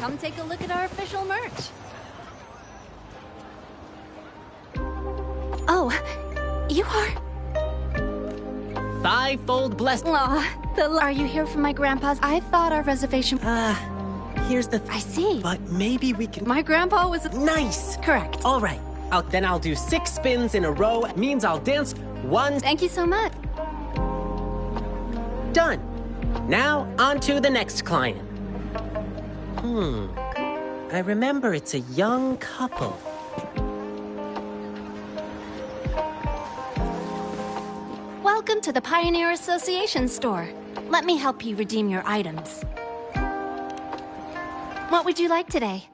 Come take a look at our official merch. Oh, you are... Fivefold blessed. Are you here for my grandpa's? I thought our reservation... Here's the... I see. But maybe we can... My grandpa was... Nice! Correct. All right. Then I'll do 6 spins in a row. Means I'll dance 1... Thank you so much. Done. Now, on to the next client. I remember it's a young couple. Welcome to the Pioneer Association store. Let me help you redeem your items. What would you like today?